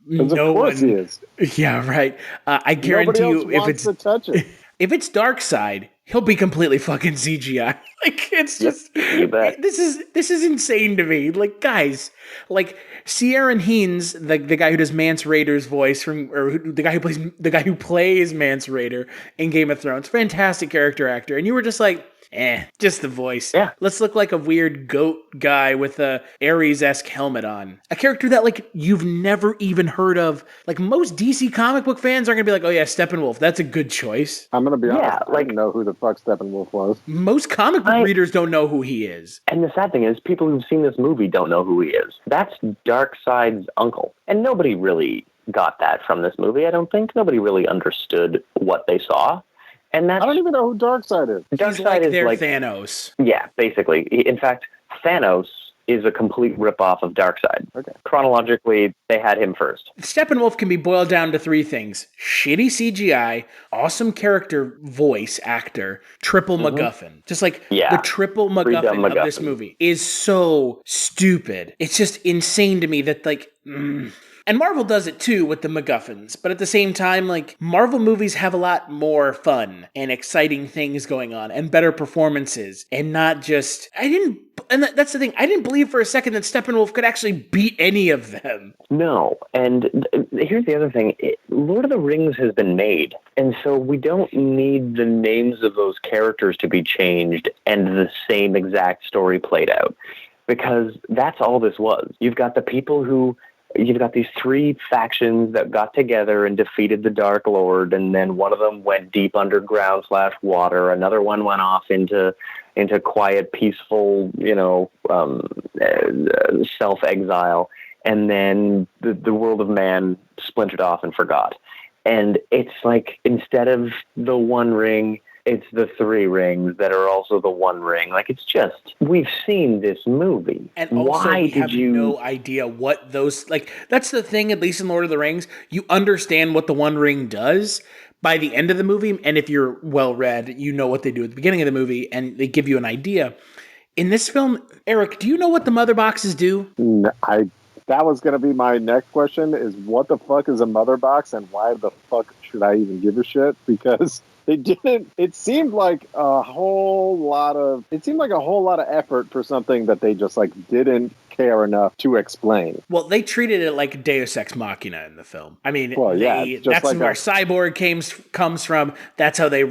no of course one, he is. Yeah, right. I guarantee you if it's to touch it. If it's Darkseid, he'll be completely fucking CGI. Like, it's just, you bet. This is insane to me. Like, guys, like Ciaran Hinds, the guy who does Mance Rayder's voice the guy who plays Mance Rayder in Game of Thrones, fantastic character actor, and you were just like, just the voice. Yeah. Let's look like a weird goat guy with a Ares-esque helmet on. A character that, like, you've never even heard of. Like, most DC comic book fans are going to be like, oh yeah, Steppenwolf, that's a good choice. I'm going to be honest, I didn't know who the fuck Steppenwolf was. Most comic book readers don't know who he is. And the sad thing is, people who've seen this movie don't know who he is. That's Darkseid's uncle. And nobody really got that from this movie, I don't think. Nobody really understood what they saw. And I don't even know who Darkseid is. He's like their Thanos. Yeah, basically. In fact, Thanos is a complete ripoff of Darkseid. Okay. Chronologically, they had him first. Steppenwolf can be boiled down to three things: shitty CGI, awesome character voice actor, triple MacGuffin. Just like the triple MacGuffin of this movie is so stupid. It's just insane to me that And Marvel does it too with the MacGuffins, but at the same time, like, Marvel movies have a lot more fun and exciting things going on and better performances and not just, that's the thing, I didn't believe for a second that Steppenwolf could actually beat any of them. No, and here's the other thing, Lord of the Rings has been made, and so we don't need the names of those characters to be changed and the same exact story played out, because that's all this was. You've got these three factions that got together and defeated the Dark Lord, and then one of them went deep underground / water. Another one went off into quiet, peaceful, self-exile. And then the world of man splintered off and forgot. And it's like, instead of the One Ring, it's the three rings that are also the One Ring. Like, it's just, we've seen this movie. And also, we have no idea what those, like, that's the thing, at least in Lord of the Rings, you understand what the One Ring does by the end of the movie, and if you're well-read, you know what they do at the beginning of the movie, and they give you an idea. In this film, Eric, do you know what the mother boxes do? That was going to be my next question, is what the fuck is a mother box, and why the fuck should I even give a shit? Because it seemed like a whole lot of effort for something that they just, like, didn't care enough to explain. Well, they treated it like Deus Ex Machina in the film. I mean, that's like where Cyborg comes from. That's how they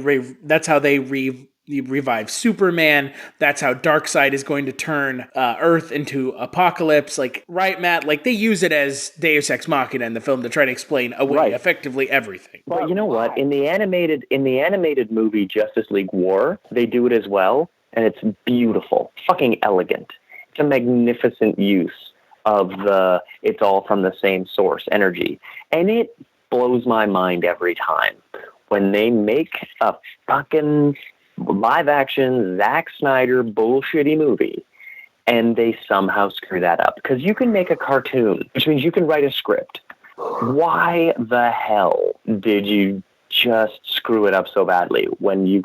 revive Superman. That's how Darkseid is going to turn Earth into Apocalypse. Like, right, Matt? Like, they use it as Deus Ex Machina in the film to try to explain away effectively everything. But you know what? In the animated movie Justice League War, they do it as well, and it's beautiful, fucking elegant. It's a magnificent use of it's all from the same source energy, and it blows my mind every time when they make a fucking live-action Zack Snyder bullshitty movie, and they somehow screw that up. Because you can make a cartoon, which means you can write a script. Why the hell did you just screw it up so badly when you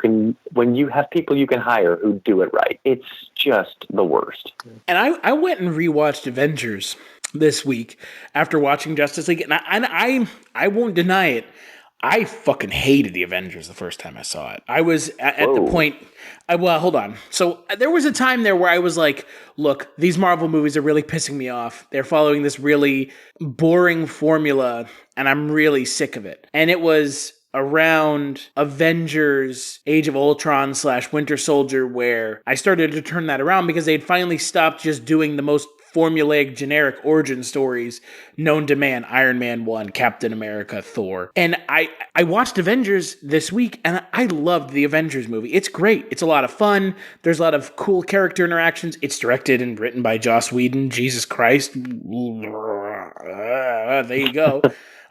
have people you can hire who do it right? It's just the worst. And I went and rewatched Avengers this week after watching Justice League, and I won't deny it. I fucking hated the Avengers the first time I saw it. I was at the point... hold on. So there was a time there where I was like, look, these Marvel movies are really pissing me off. They're following this really boring formula, and I'm really sick of it. And it was around Avengers Age of Ultron / Winter Soldier where I started to turn that around, because they'd finally stopped just doing the most formulaic, generic origin stories known to man. Iron Man 1, Captain America, Thor. And I watched Avengers this week, and I loved the Avengers movie. It's great. It's a lot of fun. There's a lot of cool character interactions. It's directed and written by Joss Whedon. Jesus Christ. There you go.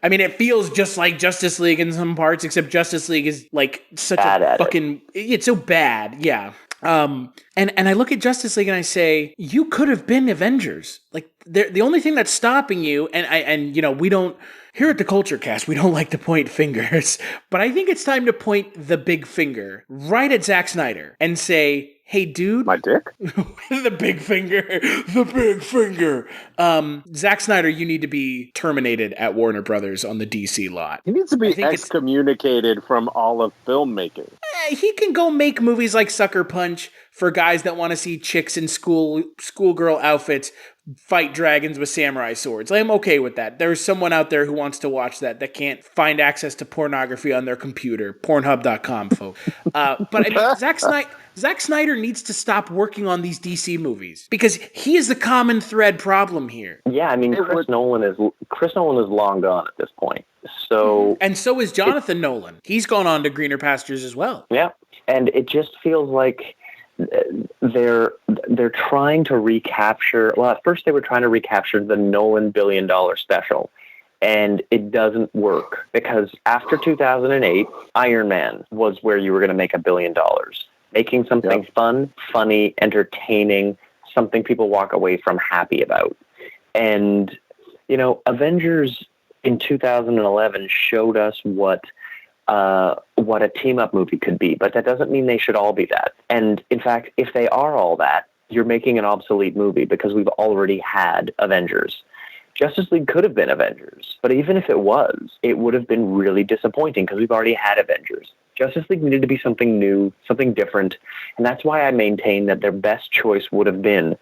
I mean, it feels just like Justice League in some parts, except Justice League is like such it's so bad, yeah. And I look at Justice League and I say, you could have been Avengers. Like the only thing that's stopping you, and you know, we don't here at the Kulturecast, we don't like to point fingers, but I think it's time to point the big finger right at Zack Snyder and say, hey, dude. My dick? The big finger. The big finger. Zack Snyder, you need to be terminated at Warner Brothers on the DC lot. He needs to be excommunicated from all of filmmaking. He can go make movies like Sucker Punch for guys that want to see chicks in schoolgirl outfits fight dragons with samurai swords. I'm okay with that. There's someone out there who wants to watch that can't find access to pornography on their computer. Pornhub.com, folks. But I mean, Zack Snyder needs to stop working on these DC movies because he is the common thread problem here. Yeah, I mean, Chris Nolan is long gone at this point. So and so is Jonathan Nolan. He's gone on to greener pastures as well. Yeah, and it just feels like they're trying to recapture. Well, at first they were trying to recapture the Nolan $1 billion special, and it doesn't work because after 2008, Iron Man was where you were going to make $1 billion, making something fun, funny, entertaining, something people walk away from happy about. And you know, Avengers in 2011 showed us what a team-up movie could be, but that doesn't mean they should all be that. And in fact, if they are all that, you're making an obsolete movie because we've already had Avengers. Justice League could have been Avengers, but even if it was, it would have been really disappointing because we've already had Avengers. Justice League needed to be something new, something different, and that's why I maintain that their best choice would have been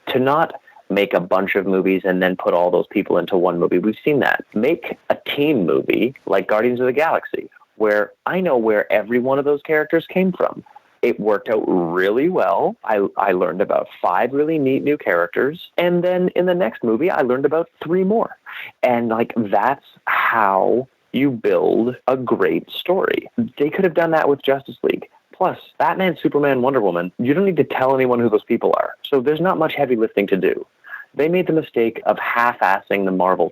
to not make a bunch of movies and then put all those people into one movie. We've seen that. Make a team movie like Guardians of the Galaxy, where I know where every one of those characters came from. It worked out really well. I learned about 5 really neat new characters. And then in the next movie, I learned about 3 more. And like, that's how you build a great story. They could have done that with Justice League. Plus, Batman, Superman, Wonder Woman, you don't need to tell anyone who those people are. So there's not much heavy lifting to do. They made the mistake of half-assing the Marvel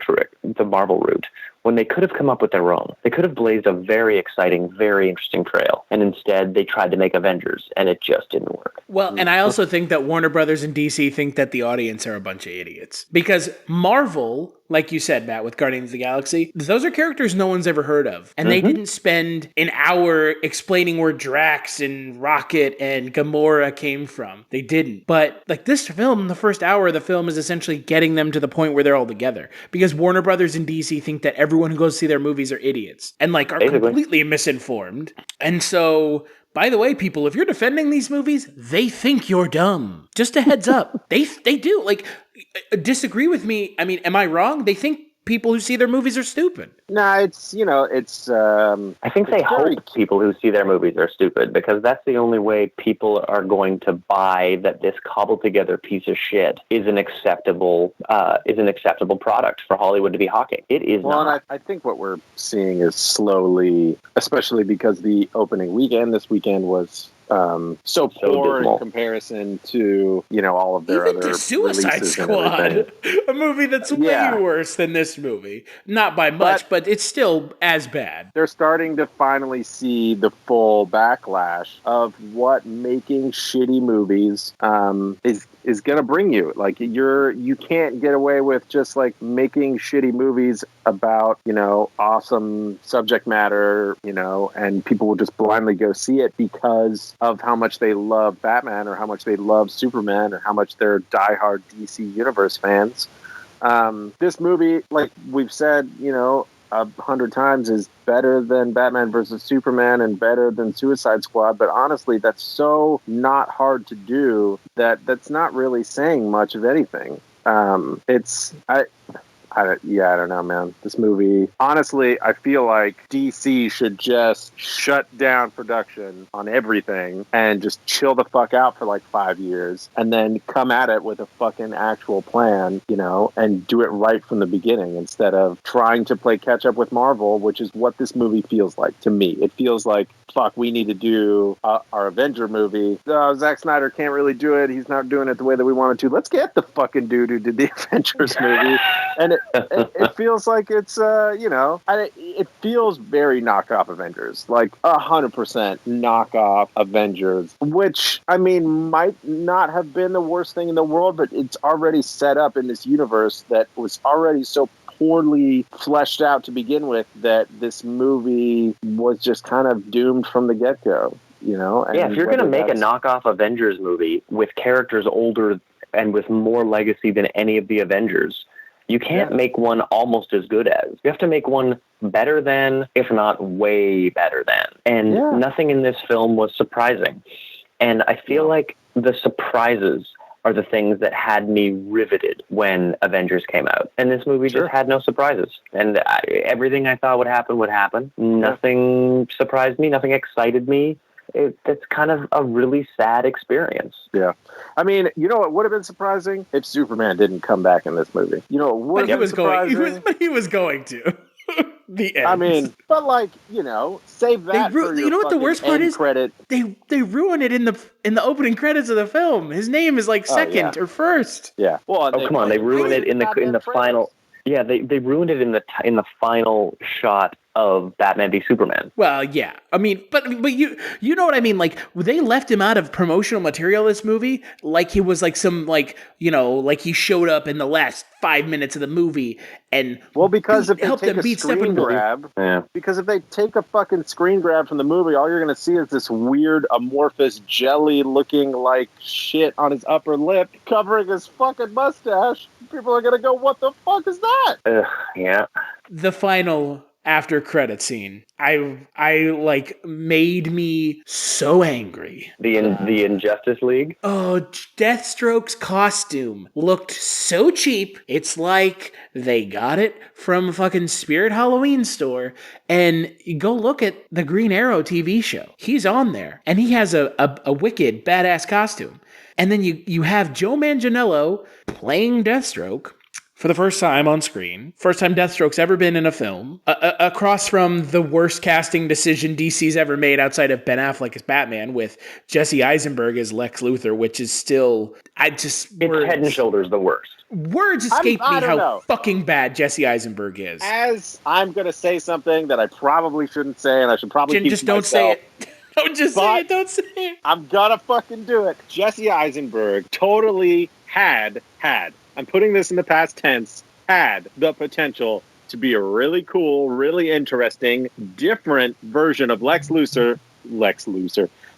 route, when they could have come up with their own. They could have blazed a very exciting, very interesting trail. And instead, they tried to make Avengers, and it just didn't work. Well, and I also think that Warner Brothers and DC think that the audience are a bunch of idiots. Because Marvel, like you said, Matt, with Guardians of the Galaxy, those are characters no one's ever heard of. And they didn't spend an hour explaining where Drax and Rocket and Gamora came from. They didn't. But like this film, the first hour of the film is essentially getting them to the point where they're all together. Because Warner Brothers and DC think that everyone who goes to see their movies are idiots and like are completely misinformed. And so, by the way, people, if you're defending these movies, they think you're dumb. Just a heads up. They do. Like, disagree with me. I mean, am I wrong? They think people who see their movies are stupid. No, it's, you know, it's... I think they hope people who see their movies are stupid because that's the only way people are going to buy that this cobbled-together piece of shit is an acceptable product for Hollywood to be hawking. It is not. Well, I think what we're seeing is slowly, especially because the opening weekend this weekend was so poor in comparison to, you know, all of their even other to Suicide releases Squad, a movie that's way worse than this movie. Not by much, but it's still as bad. They're starting to finally see the full backlash of what making shitty movies is going to bring you. Like, you can't get away with just like making shitty movies about, you know, awesome subject matter, you know, and people will just blindly go see it because of how much they love Batman or how much they love Superman or how much they're diehard DC Universe fans. This movie, like we've said, you know, 100 times, is better than Batman versus Superman and better than Suicide Squad. But honestly, that's so not hard to do that's not really saying much of anything. I don't know, man. This movie, honestly, I feel like DC should just shut down production on everything and just chill the fuck out for like 5 years and then come at it with a fucking actual plan, you know, and do it right from the beginning instead of trying to play catch up with Marvel, which is what this movie feels like to me. It feels like, fuck, we need to do our Avenger movie. Zack Snyder can't really do it. He's not doing it the way that we wanted to. Let's get the fucking dude who did the Avengers movie. And it feels like it's it feels very knockoff Avengers, like 100% knockoff Avengers, which I mean might not have been the worst thing in the world, but it's already set up in this universe that was already so poorly fleshed out to begin with that this movie was just kind of doomed from the get-go. And if you're going to make a knockoff Avengers movie with characters older and with more legacy than any of the Avengers, you can't make one almost as good as. You have to make one better than, if not way better than. And nothing in this film was surprising. And I feel like the surprises are the things that had me riveted when Avengers came out. And this movie just had no surprises. And everything I thought would happen. Nothing surprised me. Nothing excited me. It's kind of a really sad experience. Yeah. I mean, you know what would have been surprising? If Superman didn't come back in this movie. You know what would have been surprising? He was going to. The end. I mean, but save that for your what the worst part is? Credit. They ruin it in the opening credits of the film. His name is like second or first. Yeah. Well, come on, they ruined it in the final. Yeah, they ruined it in the final shot of Batman v Superman. Well, yeah. I mean, but you know what I mean? Like, they left him out of promotional material this movie, like he was like some like he showed up in the last 5 minutes of the movie and because if they take a screen grab, because if they take a fucking screen grab from the movie, all you're gonna see is this weird amorphous jelly looking like shit on his upper lip covering his fucking mustache. People are gonna go, what the fuck is that? Yeah. The final after credit scene, I made me so angry. The Injustice League? Oh, Deathstroke's costume looked so cheap. It's like they got it from a fucking Spirit Halloween store. And you go look at the Green Arrow TV show. He's on there. And he has a wicked badass costume. And then you have Joe Manganiello playing Deathstroke for the first time on screen. First time Deathstroke's ever been in a film. Across from the worst casting decision DC's ever made outside of Ben Affleck as Batman, with Jesse Eisenberg as Lex Luthor, which is still... It's head and shoulders the worst. Words escape me how fucking bad Jesse Eisenberg is. As I'm going to say something that I probably shouldn't say, and I should probably keep just don't say it. Don't just say it. Don't say it. I'm gonna fucking do it. Jesse Eisenberg totally had. I'm putting this in the past tense. Had the potential to be a really cool, really interesting, different version of Lex Luthor.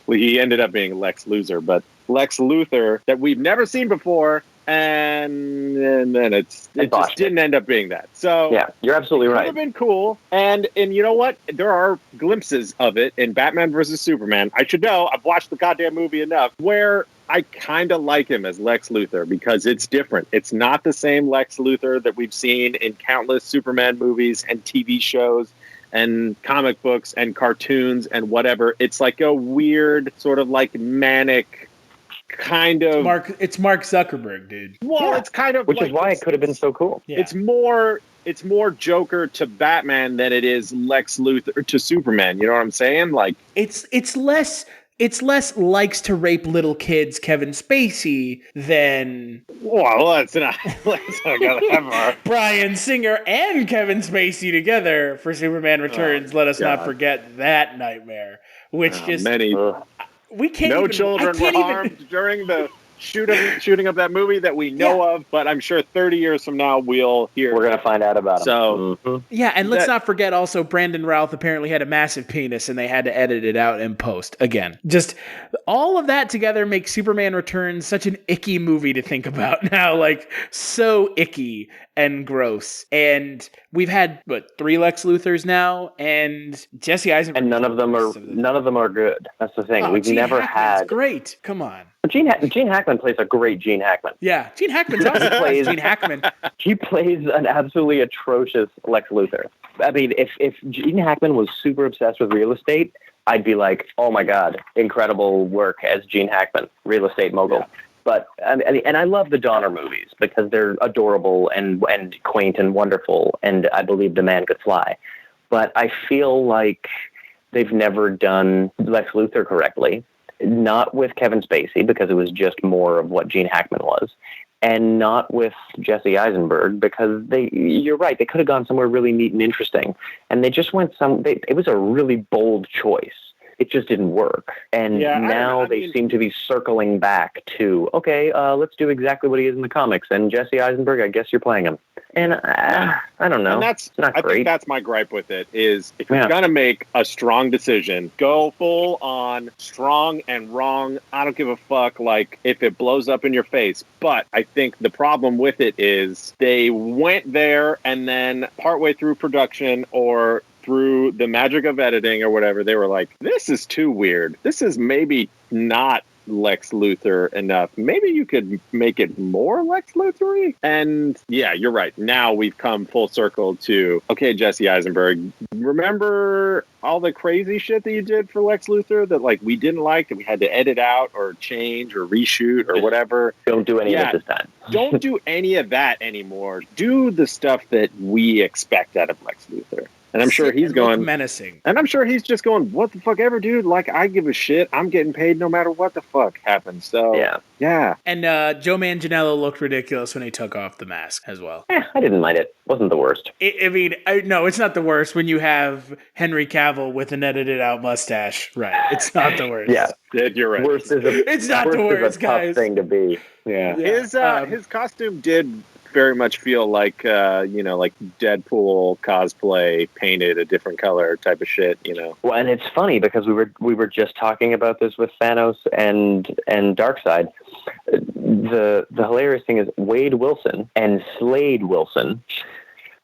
Well, he ended up being Lex Luthor, but Lex Luthor that we've never seen before. And then it just didn't end up being that. So yeah, you're absolutely right. It would have been cool. And you know what? There are glimpses of it in Batman versus Superman. I should know. I've watched the goddamn movie enough where I kind of like him as Lex Luthor because it's different. It's not the same Lex Luthor that we've seen in countless Superman movies and TV shows and comic books and cartoons and whatever. It's like a weird sort of like manic kind of it's Mark Zuckerberg, dude. Well, it's kind of which is why it could have been so cool. Yeah. It's more Joker to Batman than it is Lex Luthor to Superman. You know what I'm saying? Like it's less likes to rape little kids Kevin Spacey than let's not have our Bryan Singer and Kevin Spacey together for Superman Returns. Let us not forget that nightmare, which we can't. No even, children were harmed during the shooting of that movie that we know of, but I'm sure 30 years from now we're gonna find out about it. So yeah, and let's not forget also Brandon Routh apparently had a massive penis and they had to edit it out in post. Again, just all of that together makes Superman Returns such an icky movie to think about now, like so icky and gross. And we've had 3 Lex Luthors now, and Jesse Eisenberg, and none of them are good. That's the thing. We've Gene never Hackman's had. Great, come on. Gene Hackman plays a great Gene Hackman. Yeah, Gene Hackman's also plays Gene Hackman. He plays an absolutely atrocious Lex Luthor. I mean, if Gene Hackman was super obsessed with real estate, I'd be like, oh my god, incredible work as Gene Hackman, real estate mogul. Yeah. But and I love the Donner movies because they're adorable and quaint and wonderful, and I believe the man could fly. But I feel like they've never done Lex Luthor correctly. Not with Kevin Spacey, because it was just more of what Gene Hackman was. and not with Jesse Eisenberg, because you're right, they could have gone somewhere really neat and interesting, and they just went it was a really bold choice. It just didn't work. And now they seem to be circling back to, okay, let's do exactly what he is in the comics. And Jesse Eisenberg, I guess you're playing him. And I don't know. And that's not great. I think that's my gripe with it, is if you're going to make a strong decision, go full on strong and wrong. I don't give a fuck, like, if it blows up in your face. But I think the problem with it is they went there, and then partway through production or through the magic of editing or whatever, they were like, this is too weird. This is maybe not Lex Luthor enough. Maybe you could make it more Lex Luthor-y. And yeah, you're right. Now we've come full circle to, okay, Jesse Eisenberg, remember all the crazy shit that you did for Lex Luthor that, like, we didn't like, that we had to edit out or change or reshoot or whatever? Don't do any of it this time. Don't do any of that anymore. Do the stuff that we expect out of Lex Luthor. And I'm sure he's going menacing. And I'm sure he's just going, what the fuck ever, dude? Like, I give a shit. I'm getting paid no matter what the fuck happens. So, yeah. And Joe Manganiello looked ridiculous when he took off the mask as well. I didn't mind it. Wasn't the worst. No, it's not the worst when you have Henry Cavill with an edited out mustache. Right. It's not the worst. Yeah. You're right. It's not the worst, guys. Tough thing to be. Yeah. His costume did very much feel like like Deadpool cosplay painted a different color type of shit, Well, and it's funny because we were just talking about this with Thanos and Darkseid. The hilarious thing is Wade Wilson and Slade Wilson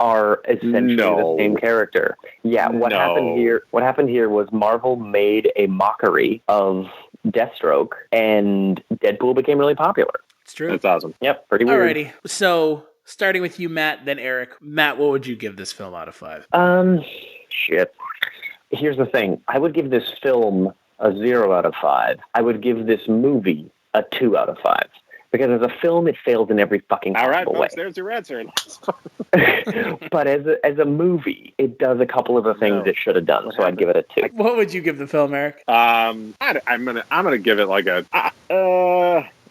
are essentially the same character. Yeah, what happened here was Marvel made a mockery of Deathstroke, and Deadpool became really popular. It's true. That's awesome. Yep, pretty weird. Alrighty. So, starting with you, Matt, then Eric. Matt, what would you give this film out of 5? Shit. Here's the thing. I would give this film a 0 out of 5. I would give this movie a 2 out of 5. Because as a film, it fails in every fucking possible way. All right, folks, there's your answer. But as a movie, it does a couple of the things it should have done. So I'd give it a 2. What would you give the film, Eric? I'm gonna give it like a.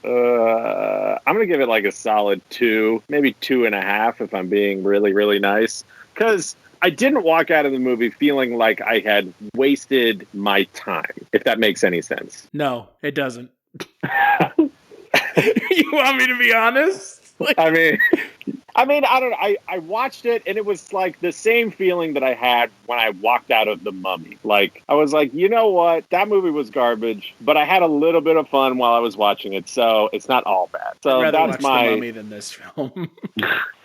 I'm gonna give it like a solid 2, maybe 2.5 if I'm being really, really nice. Because I didn't walk out of the movie feeling like I had wasted my time. If that makes any sense. No, it doesn't. You want me to be honest? I mean, I don't know. I watched it, and it was like the same feeling that I had when I walked out of The Mummy. Like, I was like, you know what? That movie was garbage, but I had a little bit of fun while I was watching it, so it's not all bad. So I'd rather that's watch The Mummy than this film.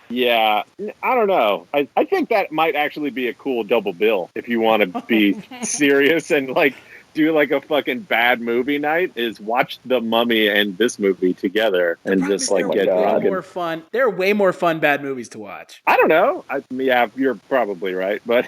Yeah, I don't know. I think that might actually be a cool double bill if you want to be serious and like do like a fucking bad movie night, is watch The Mummy and this movie together and just like get more fun. There are way more fun bad movies to watch. I don't know. Yeah, you're probably right, but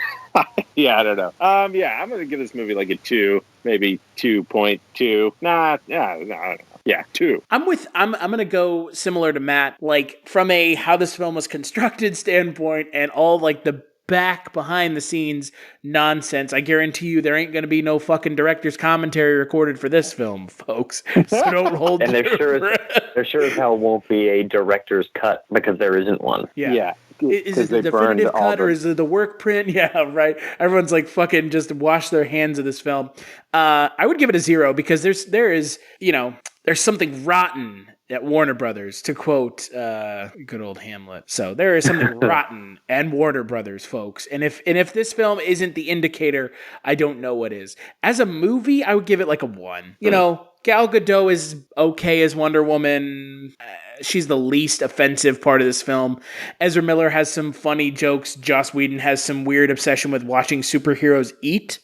yeah, I don't know. Yeah, I'm gonna give this movie like a 2, maybe 2.2. Nah, yeah, 2. I'm gonna go similar to Matt, like from a how this film was constructed standpoint and all like the back behind the scenes nonsense. I guarantee you there ain't going to be no fucking director's commentary recorded for this film, folks. So don't hold and there sure as hell won't be a director's cut because there isn't one. Yeah. Is it the definitive cut or is it the work print? Yeah, right. Everyone's like fucking just wash their hands of this film. I would give it a 0 because there's something rotten at Warner Brothers, to quote good old Hamlet. So there is something rotten at Warner Brothers, folks. And if this film isn't the indicator, I don't know what is. As a movie, I would give it like a 1. Gal Gadot is okay as Wonder Woman. She's the least offensive part of this film. Ezra Miller has some funny jokes. Joss Whedon has some weird obsession with watching superheroes eat.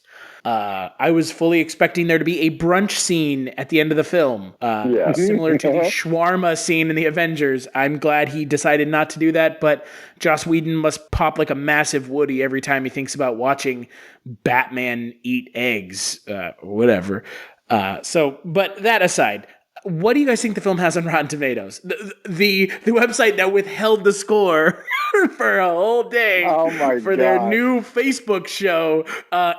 I was fully expecting there to be a brunch scene at the end of the film, similar to the shawarma scene in the Avengers. I'm glad he decided not to do that, but Joss Whedon must pop like a massive Woody every time he thinks about watching Batman eat eggs, or whatever. But that aside, what do you guys think the film has on Rotten Tomatoes? The website that withheld the score for a whole day for their new Facebook show,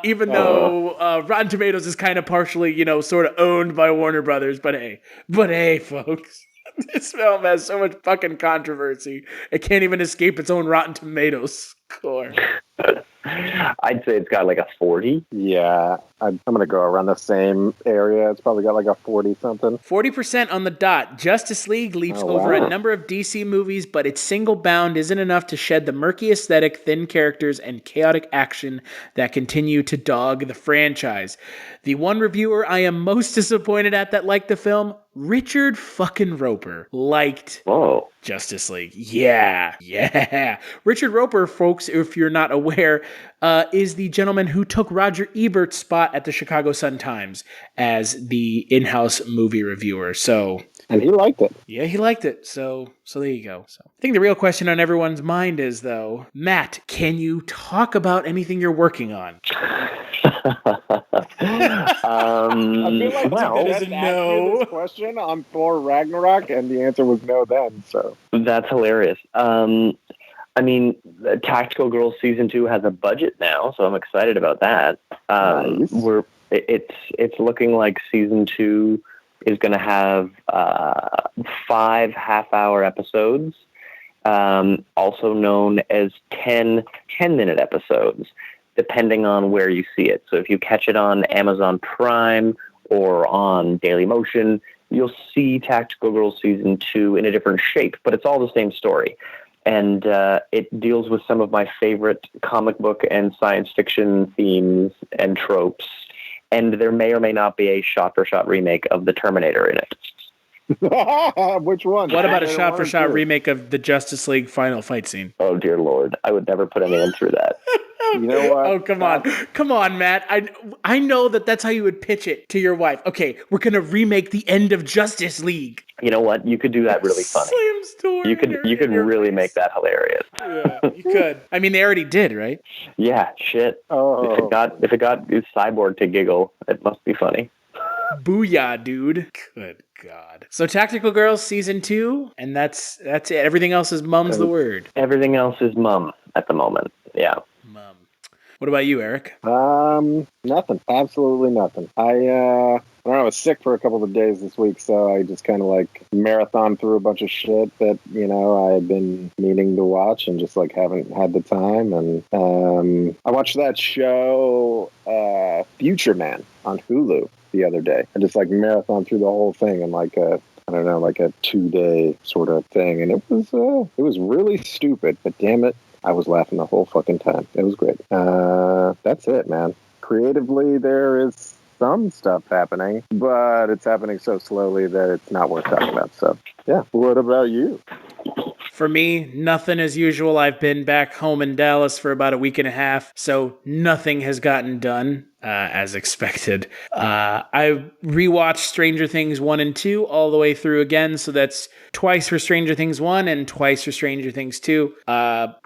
even though Rotten Tomatoes is kind of partially, sort of owned by Warner Brothers. But hey, folks. This film has so much fucking controversy. It can't even escape its own Rotten Tomatoes score. I'd say it's got like a 40. Yeah, I'm going to go around the same area. It's probably got like a 40-something. 40% on the dot. Justice League leaps over a number of DC movies, but its single bound isn't enough to shed the murky aesthetic, thin characters, and chaotic action that continue to dog the franchise. The one reviewer I am most disappointed at that liked the film, Richard fucking Roper, liked Justice League. Yeah. Richard Roper, folks, if you're not aware, is the gentleman who took Roger Ebert's spot at the Chicago Sun-Times as the in-house movie reviewer. And he liked it. Yeah, he liked it. So there you go. So I think the real question on everyone's mind is, though, Matt, can you talk about anything you're working on? I feel like that is no. This question on Thor Ragnarok, and the answer was no then. So that's hilarious. I mean, Tactical Girls Season 2 has a budget now, so I'm excited about that. Nice. It's looking like Season 2 is going to have 5 half-hour episodes, also known as 10 10-minute episodes, depending on where you see it. So if you catch it on Amazon Prime or on Dailymotion, you'll see Tactical Girls Season 2 in a different shape, but it's all the same story. And it deals with some of my favorite comic book and science fiction themes and tropes. And there may or may not be a shot-for-shot remake of The Terminator in it. Which one? What about a shot-for-shot remake of the Justice League final fight scene? Oh, dear Lord. I would never put anyone through that. You know what? Oh, come on, Matt. I know that's how you would pitch it to your wife. Okay, we're gonna remake the end of Justice League. You know what? You could do that really funny. You could really make that hilarious. Yeah, you could. I mean, they already did, right? Yeah, shit. Oh. If it got Cyborg to giggle, it must be funny. Booyah, dude. Good God. So Tactical Girls Season 2, and that's it. Everything else is mum's the word. Everything else is mum at the moment. Yeah. Mum. What about you, Eric? Nothing. Absolutely nothing. I don't know, I was sick for a couple of days this week, so I just kind of like marathon through a bunch of shit that, I had been meaning to watch and just like haven't had the time. And I watched that show, Future Man on Hulu the other day. I just like marathon through the whole thing in like a 2-day sort of thing. And it was really stupid, but damn it, I was laughing the whole fucking time. It was great. That's it, man. Creatively, there is some stuff happening, but it's happening so slowly that it's not worth talking about. So, yeah. What about you? For me, nothing as usual. I've been back home in Dallas for about a week and a half, so nothing has gotten done. As expected. I rewatched Stranger Things 1 and 2 all the way through again, so that's twice for Stranger Things 1 and twice for Stranger Things 2.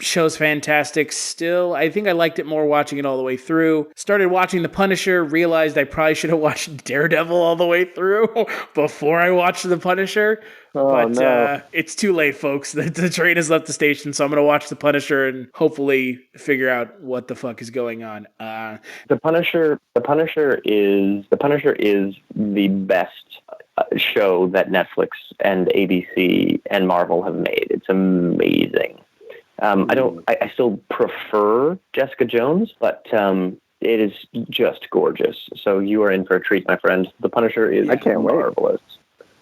Show's fantastic still. I think I liked it more watching it all the way through. Started watching The Punisher, realized I probably should have watched Daredevil all the way through before I watched The Punisher. No. It's too late, folks. The train has left the station, so I'm going to watch The Punisher and hopefully figure out what the fuck is going on. The Punisher is the best show that Netflix and ABC and Marvel have made. It's amazing. I still prefer Jessica Jones, but it is just gorgeous. So you are in for a treat, my friend. The Punisher is marvelous.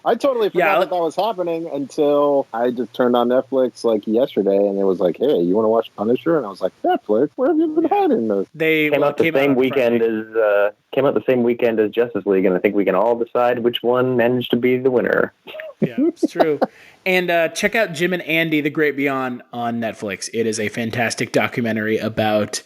I totally forgot that was happening until I just turned on Netflix like yesterday, and it was like, "Hey, you want to watch Punisher?" And I was like, "Netflix, where have you been hiding this?" They came out the same weekend as Justice League, and I think we can all decide which one managed to be the winner. Yeah, it's true. And check out Jim and Andy: The Great Beyond on Netflix. It is a fantastic documentary about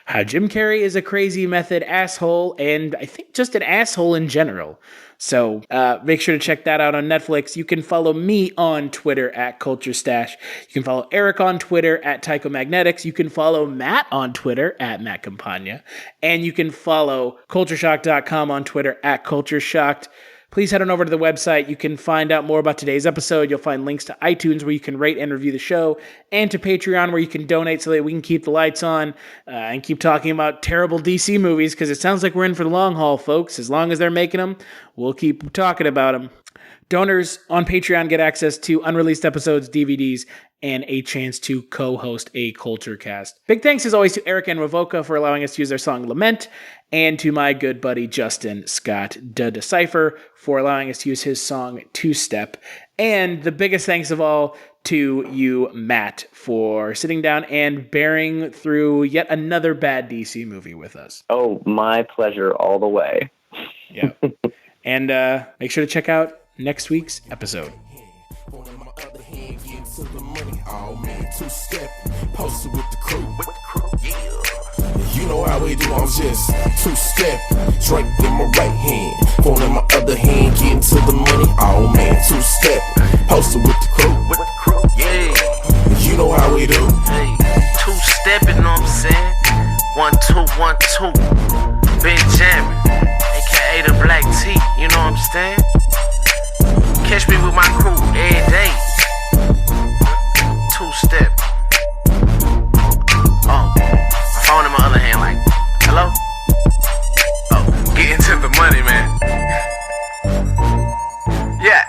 how Jim Carrey is a crazy method asshole, and I think just an asshole in general. So make sure to check that out on Netflix. You can follow me on Twitter at Kulturestash. You can follow Eric on Twitter at Tychomagnetics. You can follow Matt on Twitter at Matt Campagna. And you can follow Cultureshock.com on Twitter at Cultureshocked. Please head on over to the website. You can find out more about today's episode. You'll find links to iTunes where you can rate and review the show, and to Patreon where you can donate so that we can keep the lights on and keep talking about terrible DC movies, because it sounds like we're in for the long haul, folks. As long as they're making them, we'll keep talking about them. Donors on Patreon get access to unreleased episodes, DVDs, and a chance to co-host a Kulturecast. Big thanks as always to Eric and Revoca for allowing us to use their song Lament, and to my good buddy Justin Scott de Decipher for allowing us to use his song Two Step. And the biggest thanks of all to you, Matt, for sitting down and bearing through yet another bad DC movie with us. Oh, my pleasure all the way. Yeah. And make sure to check out next week's episode. Two-step, posted with the crew. You know how we do, I'm just two-step, drink in my right hand, phone in my other hand, getting to the money. Oh man, two-step, posted with the crew. Yeah, you know how we do. Hey, two-step, you know what I'm saying? 1, 2, 1, 2. Benjamin, aka the Black T, you know what I'm saying? Catch me with my crew every day. Two-step. Oh, my phone in my other hand, like, hello? Oh, get into the money, man. Yeah.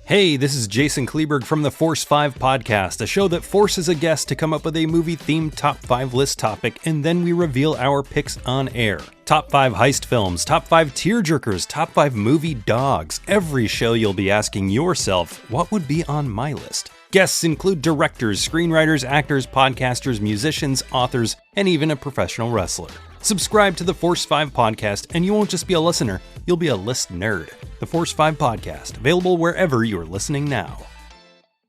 Hey, this is Jason Kleberg from the Force 5 podcast, a show that forces a guest to come up with a movie-themed top 5 list topic, and then we reveal our picks on air. Top 5 heist films, top 5 tearjerkers, top 5 movie dogs. Every show you'll be asking yourself, what would be on my list? Guests include directors, screenwriters, actors, podcasters, musicians, authors, and even a professional wrestler. Subscribe to the Force 5 podcast, and you won't just be a listener, you'll be a list nerd. The Force 5 podcast, available wherever you're listening now.